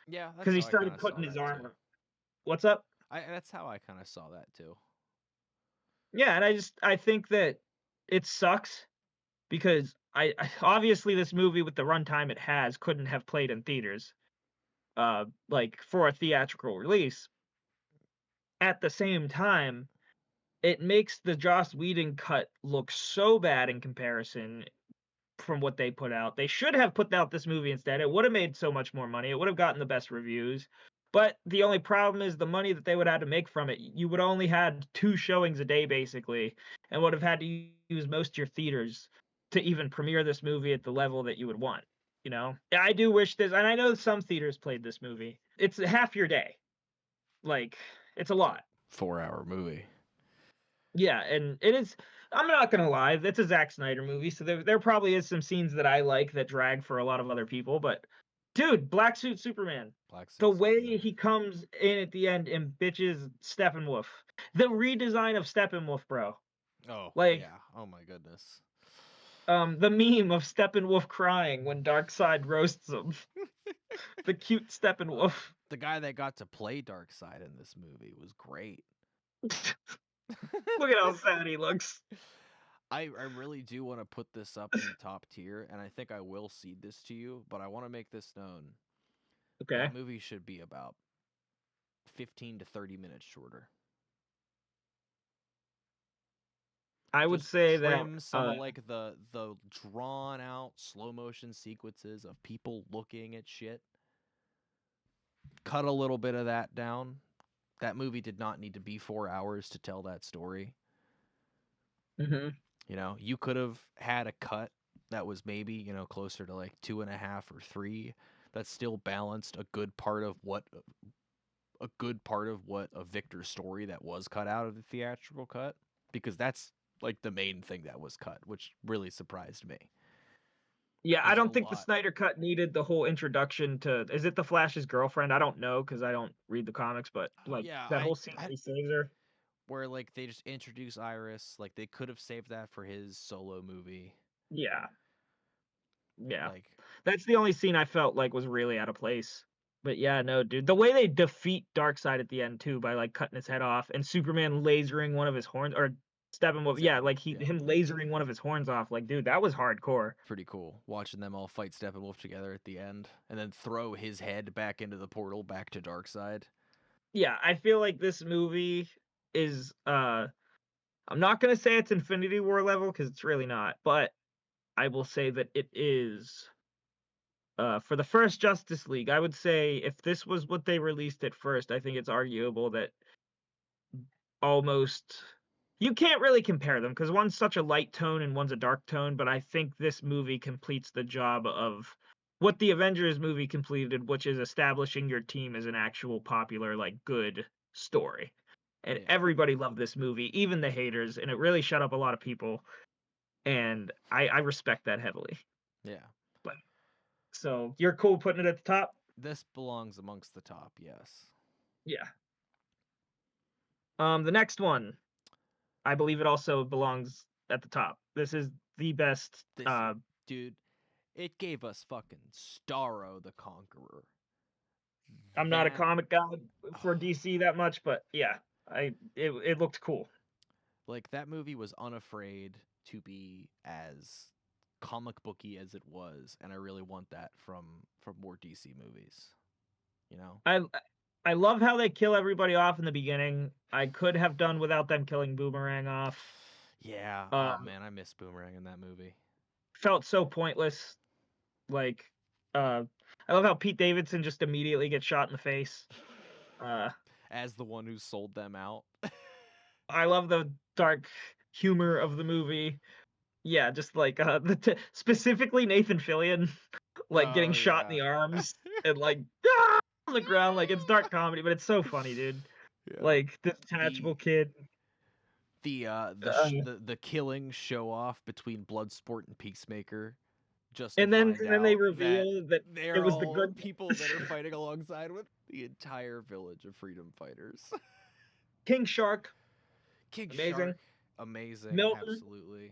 yeah, that's Because he how I kind started of saw putting his that too. armor. What's up? I That's how I kind of saw that too. Yeah, and I think that it sucks because obviously this movie with the runtime it has couldn't have played in theaters, like for a theatrical release. At the same time, it makes the Joss Whedon cut look so bad in comparison from what they put out. They should have put out this movie instead. It would have made so much more money. It would have gotten the best reviews. But the only problem is the money that they would have to make from it. You would only had 2 showings a day basically, and would have had to use most of your theaters to even premiere this movie at the level that you would want. you know? Yeah, I do wish this, and I know some theaters played this movie. It's half your day. Like, it's a It's a lot. 4-hour movie. Yeah, and it is. I'm not gonna lie, it's a Zack Snyder movie, so there probably is some scenes that I like that drag for a lot of other people. But dude, Black Suit Superman, Black the Suit way Superman. he comes in at the end and bitches Steppenwolf, the redesign of Steppenwolf, bro. Oh, Like, yeah. Oh my goodness. the meme of Steppenwolf crying when Darkseid roasts him, the cute Uh, Steppenwolf. the guy that got to play Darkseid in this movie was great. Look at how sad he looks. I really do want to put this up in the top tier, and I think I will cede this to you, but I want to make this known. Okay, That movie should be about 15 to 30 minutes shorter. I would Just say that. trim some of like the drawn out slow motion sequences of people looking at shit. Cut a little bit of that down. That movie did not need to be 4 hours to tell that story. Mhm. You know, you could have had a cut that was maybe, closer to like 2.5 or 3. That still balanced a good part of what a Victor's story that was cut out of the theatrical cut, because that's like the main thing that was cut, which really surprised me. Yeah, I There's a don't think the lot. Snyder Cut needed the whole introduction to, is it the Flash's girlfriend? I don't know because I don't read the comics, but, like, Yeah, that whole scene where he saves her? where like they just introduce Iris, like they could have saved that for his solo movie. Yeah, yeah. Like, That's the only scene I felt like was really out of place. But yeah, no, dude. The way they defeat Darkseid at the end too by, like, cutting his head off and Superman lasering one of his horns, or Steppenwolf, yeah, like, Steppenwolf, yeah. him lasering one of his horns off, like, dude, that was hardcore. Pretty cool watching them all fight Steppenwolf together at the end, and then throw his head back into the portal back to Darkseid. Yeah, I feel like this movie is, I'm not gonna say it's Infinity War level because it's really not, but I will say that it is, for the first Justice League, I would say if this was what they released at first, I think it's arguable that almost you can't really compare them because one's such a light tone and one's a dark tone, but I think this movie completes the job of what the Avengers movie completed, which is establishing your team as an actual popular, like, good story. And Yeah, everybody loved this movie, even the haters, and it really shut up a lot of people. And I respect that heavily. yeah. But so you're cool putting it at the top? This belongs amongst the top, yes. Yeah. The next one, I believe it also belongs at the top. This is the best. This, dude, it gave us fucking Starro the Conqueror. I'm not a That, comic guy for oh, DC that much, but yeah, it looked cool. like that movie was unafraid to be as comic booky as it was, and I really want that from more DC movies. You know? I I love how they kill everybody off in the beginning. I could have done without them killing Boomerang off. Yeah. Oh Um, man, I miss Boomerang in that movie. Felt so pointless. Like, uh, I love how Pete Davidson just immediately gets shot in the face. Uh, As the one who sold them out. I love the dark humor of the movie. Yeah, just like specifically Nathan Fillion, like getting Oh shot in yeah. the arms and like on the ground. Like, it's dark comedy, but it's so funny, dude. Yeah. Like, the detachable The kid. Uh, the killing show off between Bloodsport and Peacemaker, just to and find then they out that reveal that it they're was the all good. people that are fighting alongside with the entire village of freedom fighters. King Shark, King amazing. Shark, amazing, Milton, absolutely.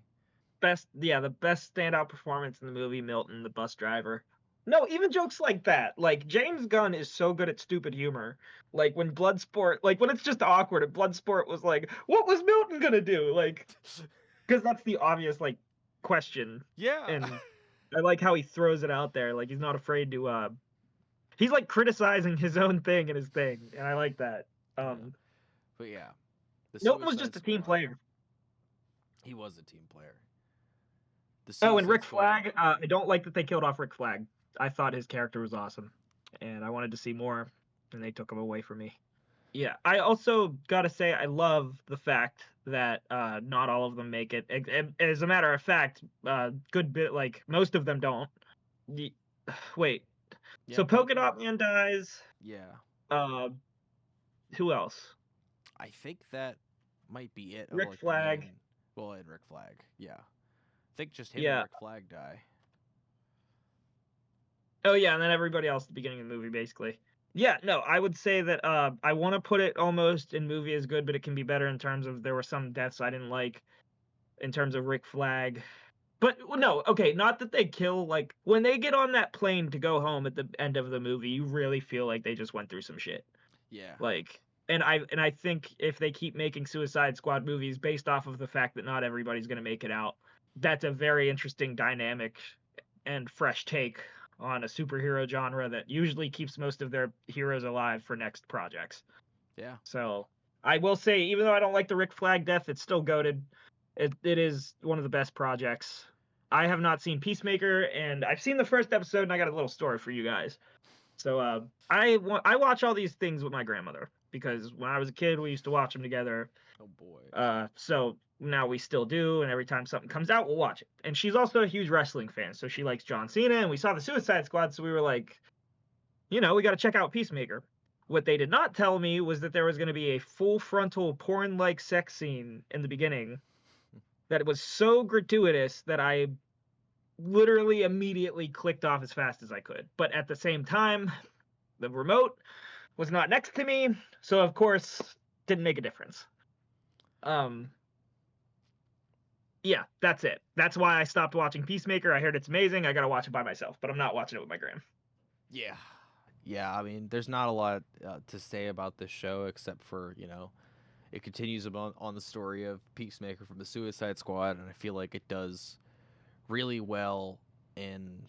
the best standout performance in the movie. Milton, the bus driver. No, even jokes like that. Like, James Gunn is so good at stupid humor. Like when Bloodsport, like when it's just awkward, and Bloodsport was like, "What was Milton gonna do?" Like, because that's the obvious, like, question. Yeah. And I like how he throws it out there. Like, he's not afraid to. He's like criticizing his own thing and his thing, and I like that. Yeah. Um, But yeah, the Milton was Suicide just a team Squad, player. he was a team player. The Oh, and Suicide Rick Squad, Flag. I don't like that they killed off Rick Flag. I thought his character was awesome, and I wanted to see more, and they took him away from me. Yeah, I also gotta say I love the fact that not all of them make it. As a matter of fact, good bit, like, most of them don't. Wait, Yeah, so Polka Polka. Dot Man dies. Yeah, Uh, who else? I think that might be it of Rick like the Flag. main. Well, and Rick Flag. Yeah, I think just him and Yeah. Rick Flag die. Oh yeah, and then everybody else at the beginning of the movie, basically. Yeah, no, I would say that I want to put it almost in movie as good, but it can be better in terms of there were some deaths I didn't like in terms of Rick Flag. But no, okay, not that they kill like when they get on that plane to go home at the end of the movie, you really feel like they just went through some shit. Yeah, Like, and I think if they keep making Suicide Squad movies based off of the fact that not everybody's going to make it out, that's a very interesting dynamic and fresh take on a superhero genre that usually keeps most of their heroes alive for next projects. yeah, So I will say, even though I don't like the Rick Flag death, it's still goated. It is one of the best projects. I have not seen Peacemaker, and I've seen the first episode, and I got a little story for you guys. So I watch all these things with my grandmother because when I was a kid, we used to watch them together. oh boy. So now we still do, and every time something comes out, we'll watch it. And she's also a huge wrestling fan, so she likes John Cena, and we saw the Suicide Squad, so we were like, we got to check out Peacemaker. What they did not tell me was that there was going to be a full frontal porn-like sex scene in the beginning that was so gratuitous that I literally immediately clicked off as fast as I could. But at the same time, the remote was not next to me, so of course didn't make a difference. Um, yeah, that's it. That's why I stopped watching Peacemaker. I heard it's amazing. I gotta watch it by myself, but I'm not watching it with my gram. Yeah, yeah. I mean, there's not a lot to say about this show except for it continues on the story of Peacemaker from the Suicide Squad, and I feel like it does really well in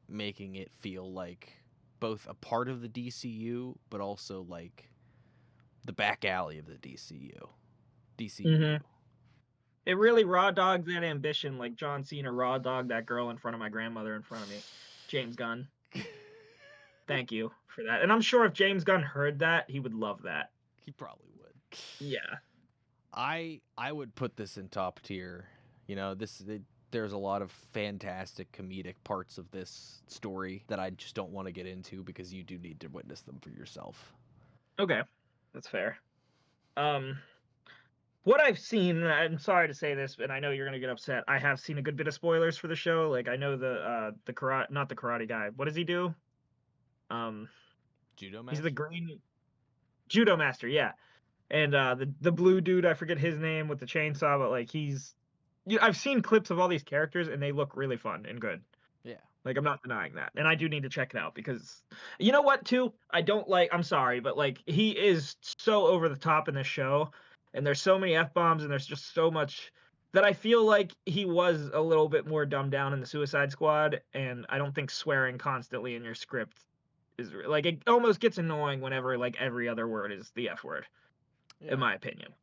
making it feel like both a part of the DCU, but also like the back alley of the DCU. DCEU. Mm-hmm. It really So raw dogged that ambition, like John Cena raw dogged that girl in front of my grandmother in front of me. James Gunn, thank you for that. And I'm sure if James Gunn heard that, he would love that. he probably would. Yeah. I would put this in top tier. There's a lot of fantastic comedic parts of this story that I just don't want to get into because you do need to witness them for yourself. Okay, that's fair. Um, what I've seen, and I'm sorry to say this, and I know you're gonna get upset. I have seen a good bit of spoilers for the show. Like I know the karate, not the karate guy. What does he do? Um, Judo he's the Master? green judo master. Yeah, and the blue dude, I forget his name with the chainsaw, but like I've seen clips of all these characters, and they look really fun and good. Yeah. Like, I'm not denying that, and I do need to check it out because you know what, too? I don't like I'm sorry, but, like, he is so over the top in this show, and there's so many F-bombs, and there's just so much that I feel like he was a little bit more dumbed down in the Suicide Squad, and I don't think swearing constantly in your script is like, it almost gets annoying whenever, like, every other word is the F word, in Yeah. my opinion.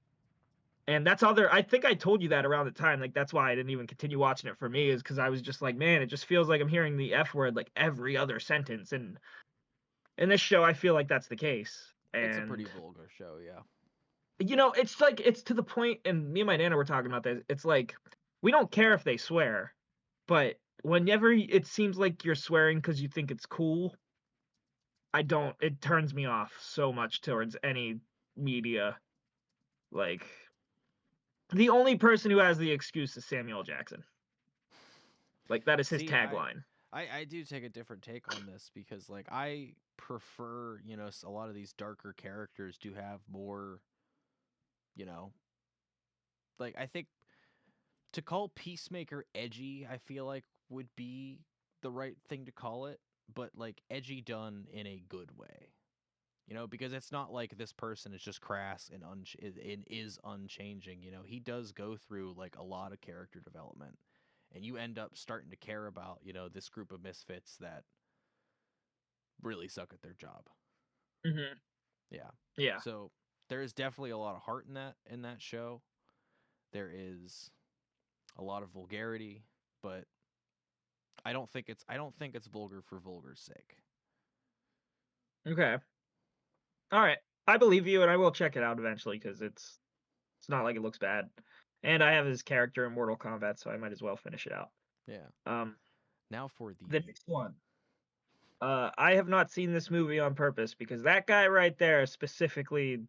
And that's other I think I told you that around the time, like, that's why I didn't even continue watching it for me is because I was just like, "Man, it just feels like I'm hearing the F word, like, every other sentence," and in this show, I feel like that's the case, It's a pretty and, vulgar show, yeah. it's like it's to the point and me and my nana were talking about this, it's like, we don't care if they swear, but whenever it seems like you're swearing because you think it's cool, I don't it turns me off so much towards any media, like, the only person who has the excuse is Samuel Jackson. Like, that is his See, I tagline. I do take a different take on this because like I prefer, a lot of these darker characters do have more, you know, like I think to call Peacemaker edgy, I feel like would be the right thing to call it, but like edgy done in a good way. Because it's not like this person is just crass and is unchanging. He does go through like a lot of character development, and you end up starting to care about this group of misfits that really suck at their job. Mhm. Yeah. Yeah. So there is definitely a lot of heart in that show. There is a lot of vulgarity, but I don't think it's vulgar for vulgar's sake. Okay. Alright. I believe you, and I will check it out eventually because it's not like it looks bad. And I have his character in Mortal Kombat, so I might as well finish it out. Yeah. Um, Now for The the next one. I have not seen this movie on purpose because that guy right there specifically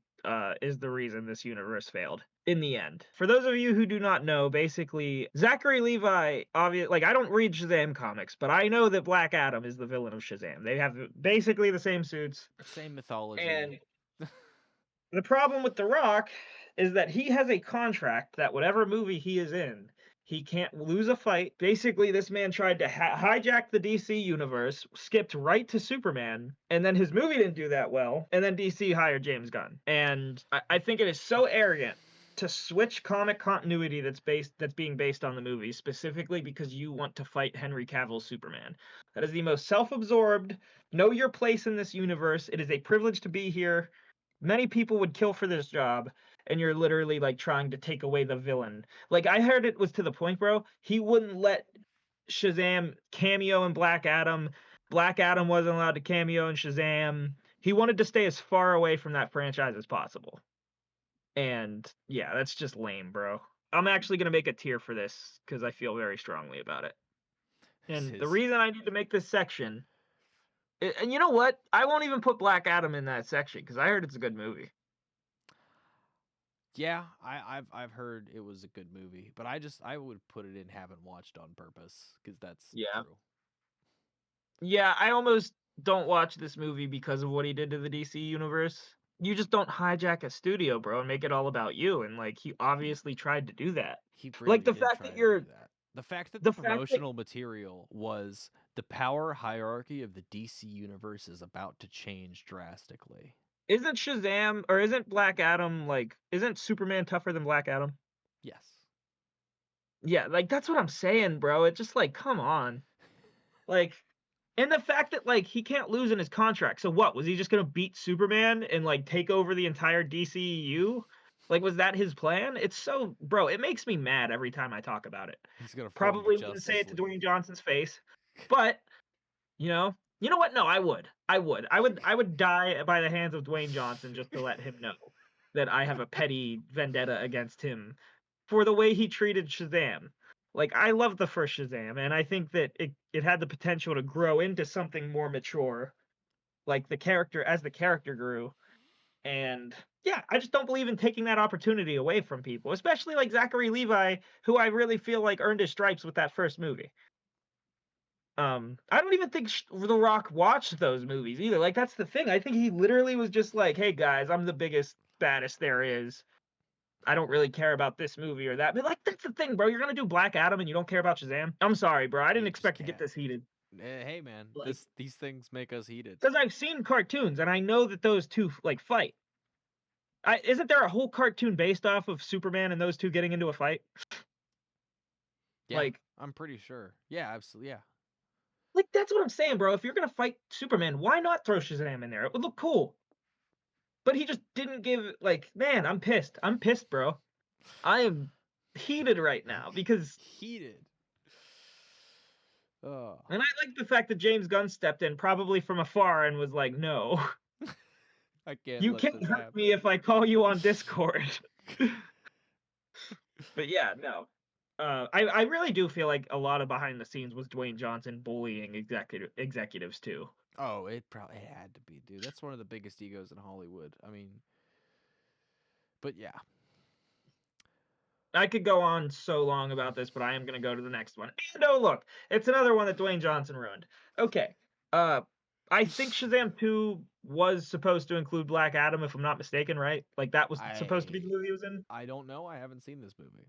is the reason this universe failed in the end. For those of you who do not know, basically Zachary Levi, obvious like I don't read Shazam comics, but I know that Black Adam is the villain of Shazam. They have basically the same suits, same mythology. and the problem with The Rock is that he has a contract that whatever movie he is in, he can't lose a fight. Basically, this man tried to hijack the DC universe, skipped right to Superman, and then his movie didn't do that well. And then DC hired James Gunn. And I think it is so arrogant to switch comic continuity that's being based on the movie specifically because you want to fight Henry Cavill's Superman. That is the most self-absorbed, know your place in this universe. It is a privilege to be here. Many people would kill for this job, and you're literally like trying to take away the villain. Like I heard it was to the point, bro. He wouldn't let Shazam cameo in Black Adam. Black Adam wasn't allowed to cameo in Shazam. He wanted to stay as far away from that franchise as possible. And yeah, that's just lame, bro. I'm actually gonna make a tier for this because I feel very strongly about it. This And the is reason I need to make this section, and you know what? I won't even put Black Adam in that section because I heard it's a good movie. yeah, I've heard it was a good movie, but I would put it in haven't watched on purpose because that's Yeah. true. Yeah, I almost don't watch this movie because of what he did to the DC universe. You just don't hijack a studio, bro, and make it all about you. And like he obviously tried to do that. He Like really did try to do that. The fact that the the fact that promotional material was the power hierarchy of the DC universe is about to change drastically. isn't Shazam or isn't Black Adam like isn't Superman tougher than Black Adam? Yes. Yeah, like that's what I'm saying, bro. It's just like, come on. Like and the fact that like he can't lose in his contract. So what? Was he just gonna beat Superman and like take over the entire DCEU? Like was that his plan? It's so bro, it makes me mad every time I talk about it. He's gonna form the Probably wouldn't say Justice it to Dwayne League. Johnson's face, but you know what? No, I would. I would die by the hands of Dwayne Johnson just to let him know that I have a petty vendetta against him for the way he treated Shazam. Like I love the first Shazam, and I think that it had the potential to grow into something more mature, like the character grew. And yeah, I just don't believe in taking that opportunity away from people, especially like Zachary Levi, who I really feel like earned his stripes with that first movie. I don't even think The Rock watched those movies either. Like that's the thing. I think he literally was just like, "Hey guys, I'm the biggest, baddest there is. I don't really care about this movie or that." But like that's the thing, bro. You're gonna do Black Adam and you don't care about Shazam. I'm sorry, bro. I didn't You just expect to get can't. this heated. Hey man, Like, these things make us heated. because I've seen cartoons and I know that those two like fight. Isn't there a whole cartoon based off of Superman and those two getting into a fight? Yeah, Like, I'm pretty sure. Yeah, absolutely. Yeah. like that's what I'm saying, bro. If you're gonna fight Superman, why not throw Shazam in there? It would look cool. But he just didn't give like, man, I'm pissed. I'm pissed, bro. I am heated right now because Heated. Oh. and I like the fact that James Gunn stepped in probably from afar and was like, "No, I can't you let can't this hurt me happen. if I call you on Discord." But yeah, no. I really do feel like a lot of behind the scenes was Dwayne Johnson bullying executives too. Oh, it probably had to be, dude. That's one of the biggest egos in Hollywood. I mean, but yeah. I could go on so long about this, but I am going to go to the next one. And oh, look, it's another one that Dwayne Johnson ruined. Okay. Uh, I think Shazam 2 was supposed to include Black Adam, if I'm not mistaken, right? Like that was supposed to be I the movie he was in. I don't know. I haven't seen this movie.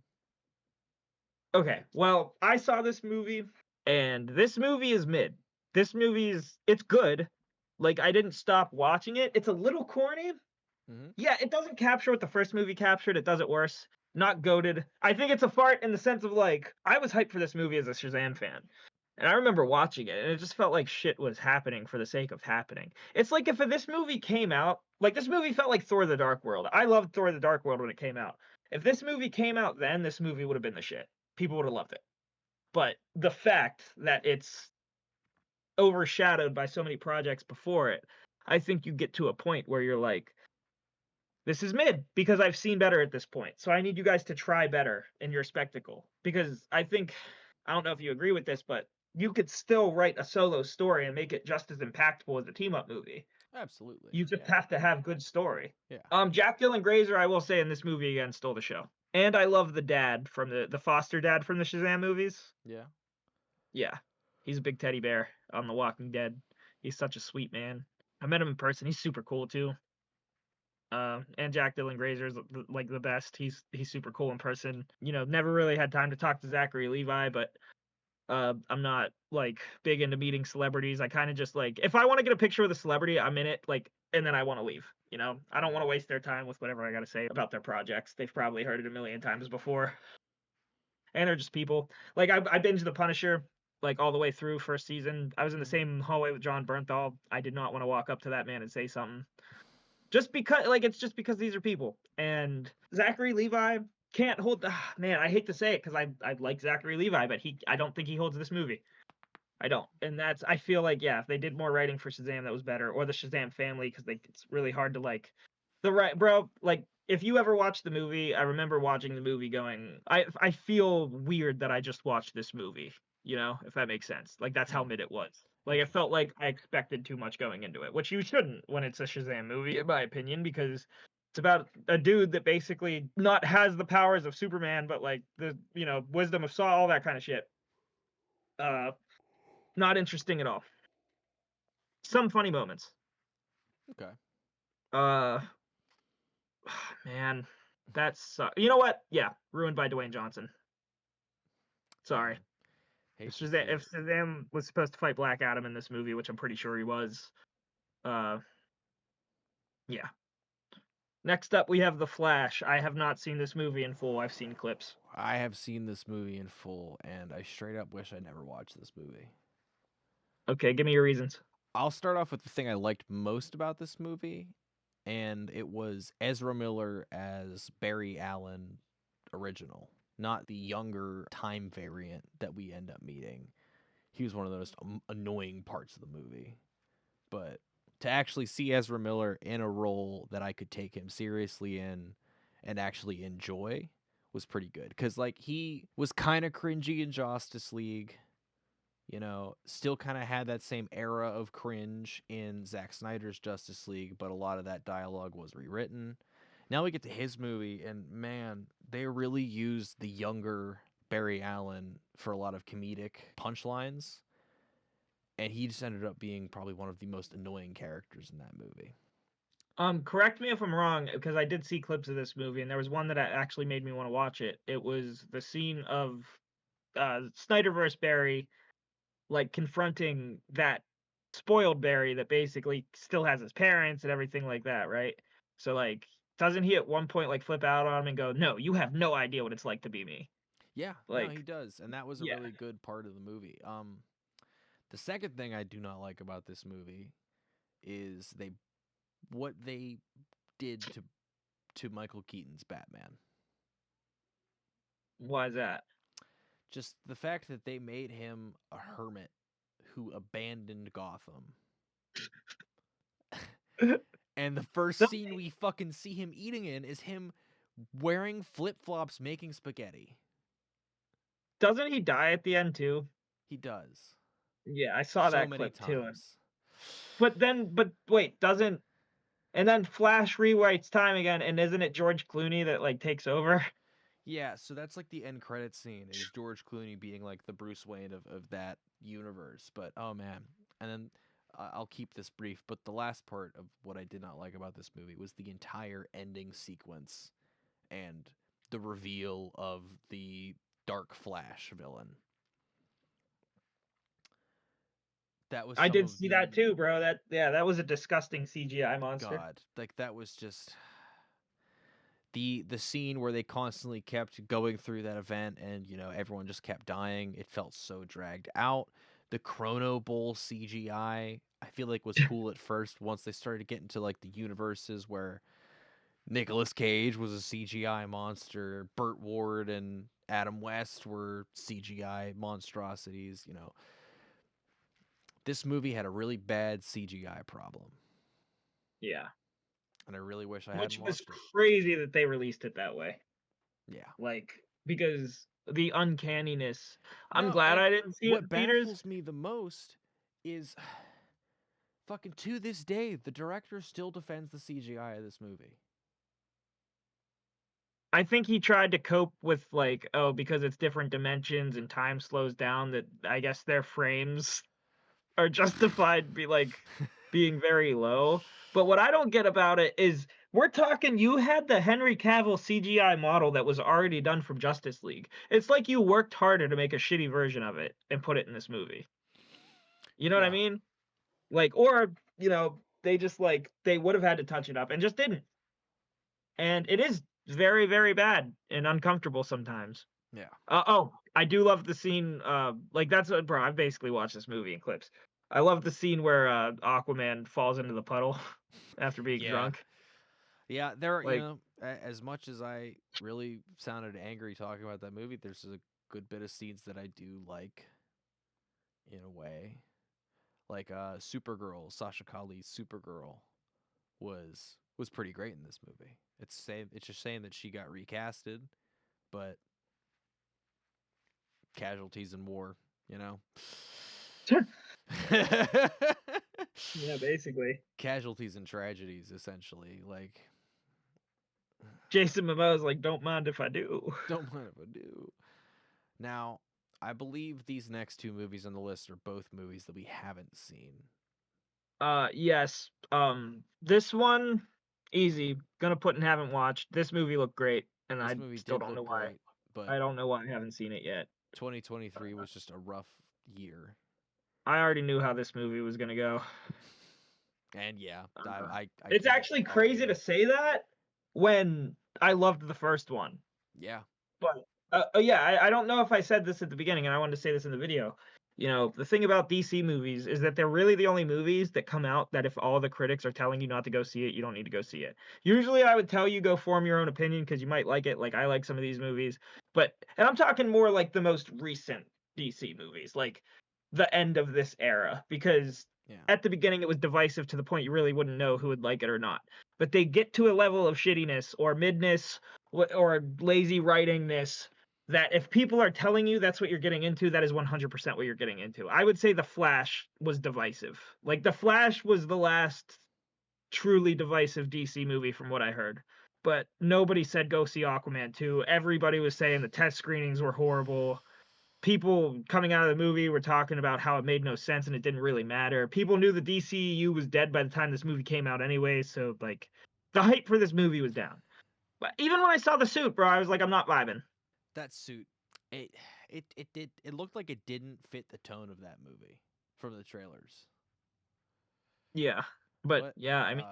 Okay. Well, I saw this movie, and this movie is mid. It's good. Like I didn't stop watching it. It's a little corny. Mm-hmm. Yeah, it doesn't capture what the first movie captured. It does it worse. Not goated. I think it's a fart in the sense of like I was hyped for this movie as a Shazam fan. And I remember watching it and it just felt like shit was happening for the sake of happening. It's like if this movie came out, like this movie felt like Thor the Dark World. I loved Thor the Dark World when it came out. If this movie came out then, this movie would have been the shit. People would have loved it. But the fact that it's overshadowed by so many projects before it, I think you get to a point where you're like, this is mid because I've seen better at this point. So I need you guys to try better in your spectacle because I think I don't know if you agree with this, but you could still write a solo story and make it just as impactful as a team up movie. Absolutely. You just Yeah. have to have good story. Yeah. Jack Dylan Grazer, I will say in this movie again, stole the show. And I love the dad from the foster dad from the Shazam movies. Yeah. Yeah. He's a big teddy bear on The Walking Dead. He's such a sweet man. I met him in person. He's super cool too. And Jack Dylan Grazer is like the best. He's super cool in person. You know, never really had time to talk to Zachary Levi, but I'm not like big into meeting celebrities. I kind of just like if I want to get a picture with a celebrity, I'm in it like and then I want to leave. You know, I don't want to waste their time with whatever I got to say about their projects. They've probably heard it a million times before. And they're just people. Like I binged The Punisher like all the way through first season. I was in the Hmm. same hallway with John Bernthal. I did not want to walk up to that man and say something. Just because like it's just because these are people. And Zachary Levi can't hold the man, I hate to say it because I like Zachary Levi, but I don't think he holds this movie. I don't. And that's I feel like, yeah, if they did more writing for Shazam, that was better, or the Shazam family, because it's really hard to like the right bro, like if you ever watched the movie, I remember watching the movie going, I feel weird that I just watched this movie, you know, if that makes sense. Like that's how Hmm. mid it was. Like it felt Interesting. like I expected too much going into it, which you shouldn't when it's a Shazam movie, in my opinion, because it's about a dude that basically not has the powers of Superman, but like the wisdom of Saw, all that kind of shit. Uh, not interesting at all. Some funny moments. Okay. Uh, man, that's you know what? Yeah, ruined by Dwayne Johnson. Sorry. Man, hate to see If it. Shazam was supposed to fight Black Adam in this movie, which I'm pretty sure he was, uh, yeah. Next up, we have The Flash. I have not seen this movie in full. I've seen clips. I have seen this movie in full, and I straight up wish I never watched this movie. Okay, give me your reasons. I'll start off with the thing I liked most about this movie, and it was Ezra Miller as Barry Allen original, not the younger time variant that we end up meeting. He was one of the most annoying parts of the movie. But to actually see Ezra Miller in a role that I could take him seriously in and actually enjoy was pretty good. Because, like, he was kind of cringy in Justice League, still kind of had that same era of cringe in Zack Snyder's Justice League, but a lot of that dialogue was rewritten. Now we get to his movie, and man, they really used the younger Barry Allen for a lot of comedic punchlines, and he just ended up being probably one of the most annoying characters in that movie. Correct me if I'm wrong, because I did see clips of this movie, and there was one that actually made me want to watch it. It was the scene of Snyderverse Barry like confronting that spoiled Barry that basically still has his parents and everything like that, right? So like doesn't he at one point like flip out on him and go, "No, you have no idea what it's like to be me." Yeah, no, he Like, does, and that was a yeah. really good part of the movie. The second thing I do not like about this movie is they did to Michael Keaton's Batman. Why is that? Just the fact that they made him a hermit who abandoned Gotham. And the first Doesn't scene we fucking see him eating in is him wearing flip-flops making spaghetti. doesn't he die at the end too? He does. Yeah, I saw So that many clip too. times. But wait, doesn't and then Flash rewrites time again, and isn't it George Clooney that like takes over? Yeah, so that's like the end credit scene is George Clooney being like the Bruce Wayne of that universe. But oh man, and then I'll keep this brief. But the last part of what I did not like about this movie was the entire ending sequence and the reveal of the Dark Flash villain. That was I some did of see that the too, bro. That was a disgusting CGI monster. God, like that was just the scene where they constantly kept going through that event and everyone just kept dying. It felt so dragged out. The Chrono Bowl CGI I feel like was cool at first. Once they started to get into like the universes where Nicolas Cage was a CGI monster, Burt Ward and Adam West were CGI monstrosities. This movie had a really bad CGI problem, Yeah. and I really wish I hadn't Which was watched it. crazy that they released it that way. Yeah. Like, because the uncanniness. I'm No, glad and I didn't see it in what theaters. baffles me the most is fucking to this day, the director still defends the CGI of this movie. I think he tried to cope with, like, oh, because it's different dimensions and time slows down, that I guess their frames are justified be like, being very low. But what I don't get about it is we're talking you had the Henry Cavill CGI model that was already done from Justice League. It's like you worked harder to make a shitty version of it and put it in this movie. You know what I Yeah, mean? Like, or, they just, like, they would have had to touch it up and just didn't. And it is very, very bad and uncomfortable sometimes. yeah, I do love the scene, like, that's what bro, I've basically watched this movie in clips. I love the scene where, Aquaman falls into the puddle after being yeah, drunk. yeah. There, Like, as much as I really sounded angry talking about that movie, there's a good bit of scenes that I do like in a way. Like Supergirl, Sasha Kali's Supergirl was pretty great in this movie. It's just saying that she got recasted, but casualties in war, you know. yeah, basically. Casualties and tragedies, essentially. Like, Jason Momoa's like, "Don't mind if I do." don't mind if I do. Now, I believe these next two movies on the list are both movies that we haven't seen. Yes, this one, easy, gonna put and haven't watched. This movie looked great, and This I movie still did don't know look why. great, but I don't know why I haven't seen it yet. 2023 was just a rough year. I already knew how this movie was gonna go. And yeah, Uh, I it's can't actually crazy to argue. say that when I loved the first one. Yeah, But, yeah, I don't know if I said this at the beginning, and I wanted to say this in the video. The thing about DC movies is that they're really the only movies that come out that if all the critics are telling you not to go see it, you don't need to go see it. Usually, I would tell you go form your own opinion because you might like it, like I like some of these movies, and I'm talking more like the most recent DC movies, like the end of this era, because yeah. at the beginning it was divisive to the point you really wouldn't know who would like it or not. But they get to a level of shittiness or midness or lazy writingness that if people are telling you that's what you're getting into, that is 100% what you're getting into. I would say The Flash was divisive. Like, The Flash was the last truly divisive DC movie from what I heard. But nobody said go see Aquaman 2. Everybody was saying the test screenings were horrible. People coming out of the movie were talking about how it made no sense and it didn't really matter. People knew the DCEU was dead by the time this movie came out anyway, so like the hype for this movie was down. But even when I saw the suit, bro, I was like, I'm not vibing. That suit, it it looked like it didn't fit the tone of that movie from the trailers. Yeah. But But yeah, I uh mean,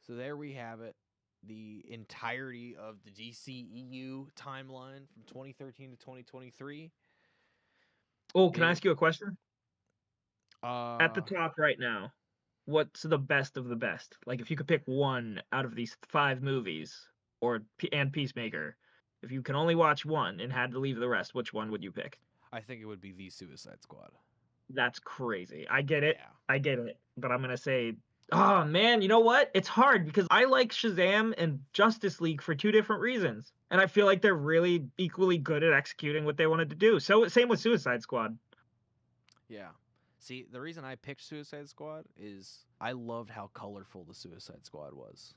so there we have it. The entirety of the DCEU timeline from 2013 to 2023. oh, can I It ask you a question? At the uh top right now, what's the best of the best? Like, if you could pick one out of these five movies, and Peacemaker, if you can only watch one and had to leave the rest, which one would you pick? I think it would be the Suicide Squad. That's crazy. I get it. Yeah. I get it. But I'm gonna say, oh man, you know what? It's hard because I like Shazam and Justice League for two different reasons. And I feel like they're really equally good at executing what they wanted to do. So same with Suicide Squad. Yeah. See, the reason I picked Suicide Squad is I loved how colorful the Suicide Squad was.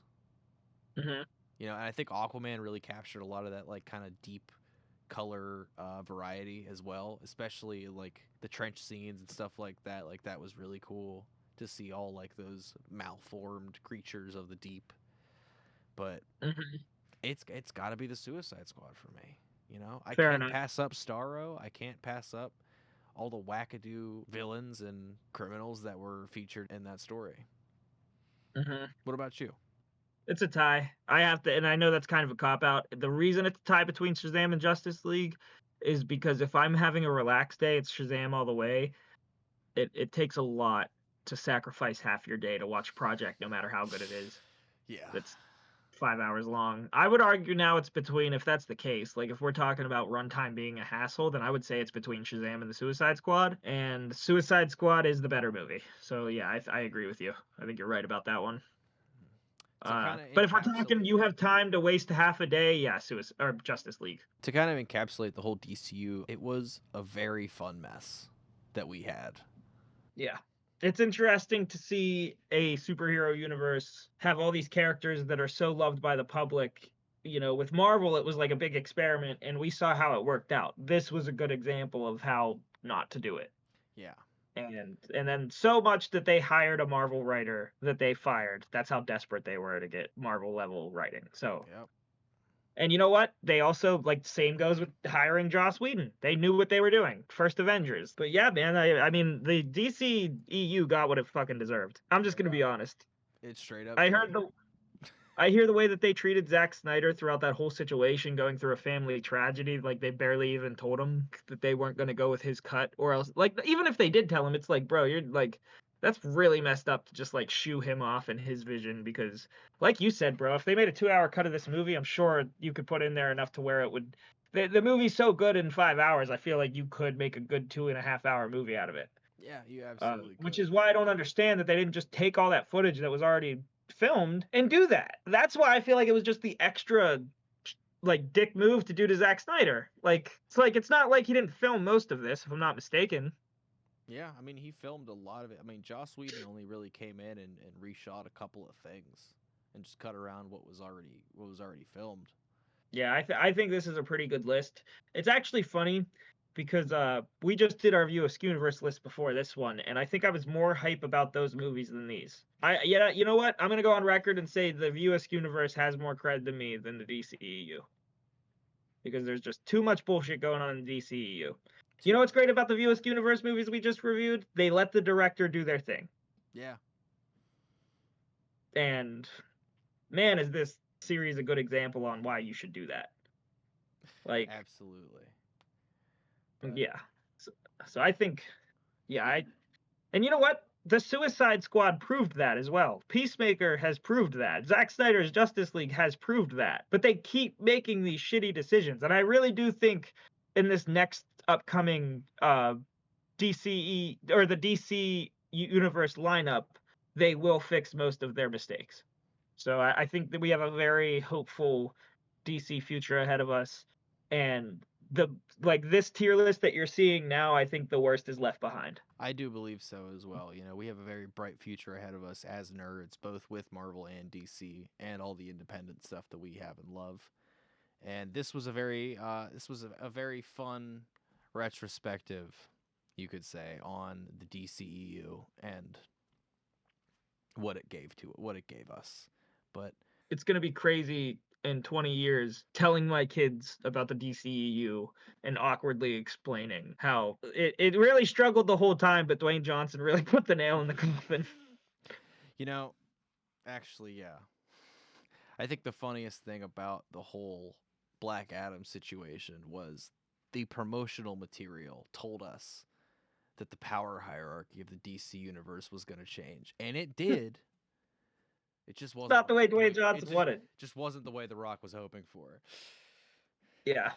Hmm. And I think Aquaman really captured a lot of that like kind of deep color variety as well, especially like the trench scenes and stuff like that. Like that was really cool to see all like those malformed creatures of the deep. But Hmm. it's got to be the Suicide Squad for me. I Fair can't enough. pass up Starro. I can't pass up all the wackadoo villains and criminals that were featured in that story. Hmm. What about you? It's a tie. I have to, and I know that's kind of a cop out. The reason it's a tie between Shazam and Justice League is because if I'm having a relaxed day, it's Shazam all the way. It takes a lot to sacrifice half your day to watch a project, no matter how good it is. Yeah. That's 5 hours long. I would argue now it's between, if that's the case, like if we're talking about runtime being a hassle, then I would say it's between Shazam and the Suicide Squad. And Suicide Squad is the better movie. So yeah, I agree with you. I think you're right about that one. To kind of But if we're talking encapsulate you have time to waste half a day, yeah, or Justice League. the whole DCU, it was a very fun mess that we had. Yeah. It's interesting to see a superhero universe have all these characters that are so loved by the public. You know, with Marvel, it was like a big experiment, and we saw how it worked out. This was a good example of how not to do it. Yeah. And then so much that they hired a Marvel writer that they fired. That's how desperate they were to get Marvel level writing. So, Yep. and you know what? They also like same goes with hiring Joss Whedon. They knew what they were doing. First Avengers. But yeah, man, I mean the DCEU got what it fucking deserved. I'm just gonna Yeah. be honest. It straight up I heard did. the I hear the way that they treated Zack Snyder throughout that whole situation, going through a family tragedy. Like they barely even told him that they weren't going to go with his cut, or else, like, even if they did tell him, it's like, bro, you're like, that's really messed up to just like shoo him off in his vision. Because, like you said, bro, if they made a 2 hour cut of this movie, I'm sure you could put in there enough to where it would. The movie's so good in 5 hours. I feel like you could make a good 2.5 hour movie out of it. Yeah, you absolutely Which could. is why I don't understand that they didn't just take all that footage that was already filmed and do that. That's why I feel like it was just the extra like dick move to do to Zack Snyder. Like it's not like he didn't film most of this, if I'm not mistaken. Yeah, I mean, he filmed a lot of it. I mean, Joss Whedon only really came in and reshot a couple of things and just cut around what was already filmed. Yeah, I think this is a pretty good list. It's actually funny because we just did our View Askew Universe list before this one, and I think I was more hype about those movies than these. Yeah, you know what? I'm gonna go on record and say the View Askew Universe has more cred than me than the DCEU. Because there's just too much bullshit going on in the DCEU. You Too know what's great much. about the View Askew Universe movies we just reviewed? They let the director do their thing. Yeah, And man, is this series a good example on why you should do that. Like, absolutely. But yeah. So, so I think, yeah, and you know what? The Suicide Squad proved that as well. Peacemaker has proved that. Zack Snyder's Justice League has proved that. But they keep making these shitty decisions. And I really do think in this next upcoming DCE or the DC universe lineup, they will fix most of their mistakes. So I think that we have a very hopeful DC future ahead of us. And the like this tier list that you're seeing now, I think the worst is left behind. I do believe so as well. You know, we have a very bright future ahead of us as nerds, both with Marvel and DC, and all the independent stuff that we have and love. And this was a very fun retrospective, you could say, on the DCEU and what it gave us. But It's gonna be crazy in 20 years telling my kids about the DCEU and awkwardly explaining how it really struggled the whole time, but Dwayne Johnson really put the nail in the coffin. you know, actually, yeah. I think the funniest thing about the whole Black Adam situation was the promotional material told us that the power hierarchy of the DC universe was going to change, and it did. It just It's wasn't not the way the Dwayne way it Johnson just wanted. just wasn't the way The Rock was hoping for. Yeah.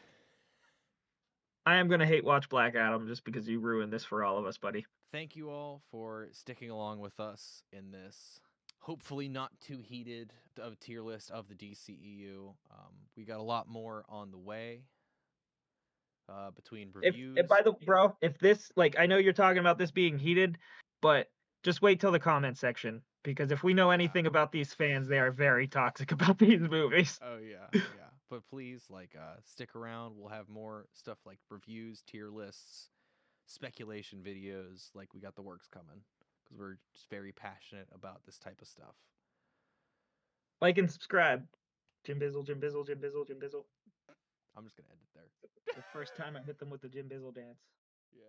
I am gonna hate watch Black Adam just because you ruined this for all of us, buddy. Thank you all for sticking along with us in this hopefully not too heated of tier list of the DCEU. We got a lot more on the way between If reviews. by the bro, if this like I know you're talking about this being heated, but just wait till the comment section because if we know Yeah. anything about these fans, they are very toxic about these movies. Oh yeah, yeah. But please, stick around. We'll have more stuff like reviews, tier lists, speculation videos. Like we got the works coming because we're just very passionate about this type of stuff. Like and subscribe. Jim Bizzle, Jim Bizzle, Jim Bizzle, Jim Bizzle. I'm just gonna end it there. The first time I hit them with the Jim Bizzle dance. Yeah.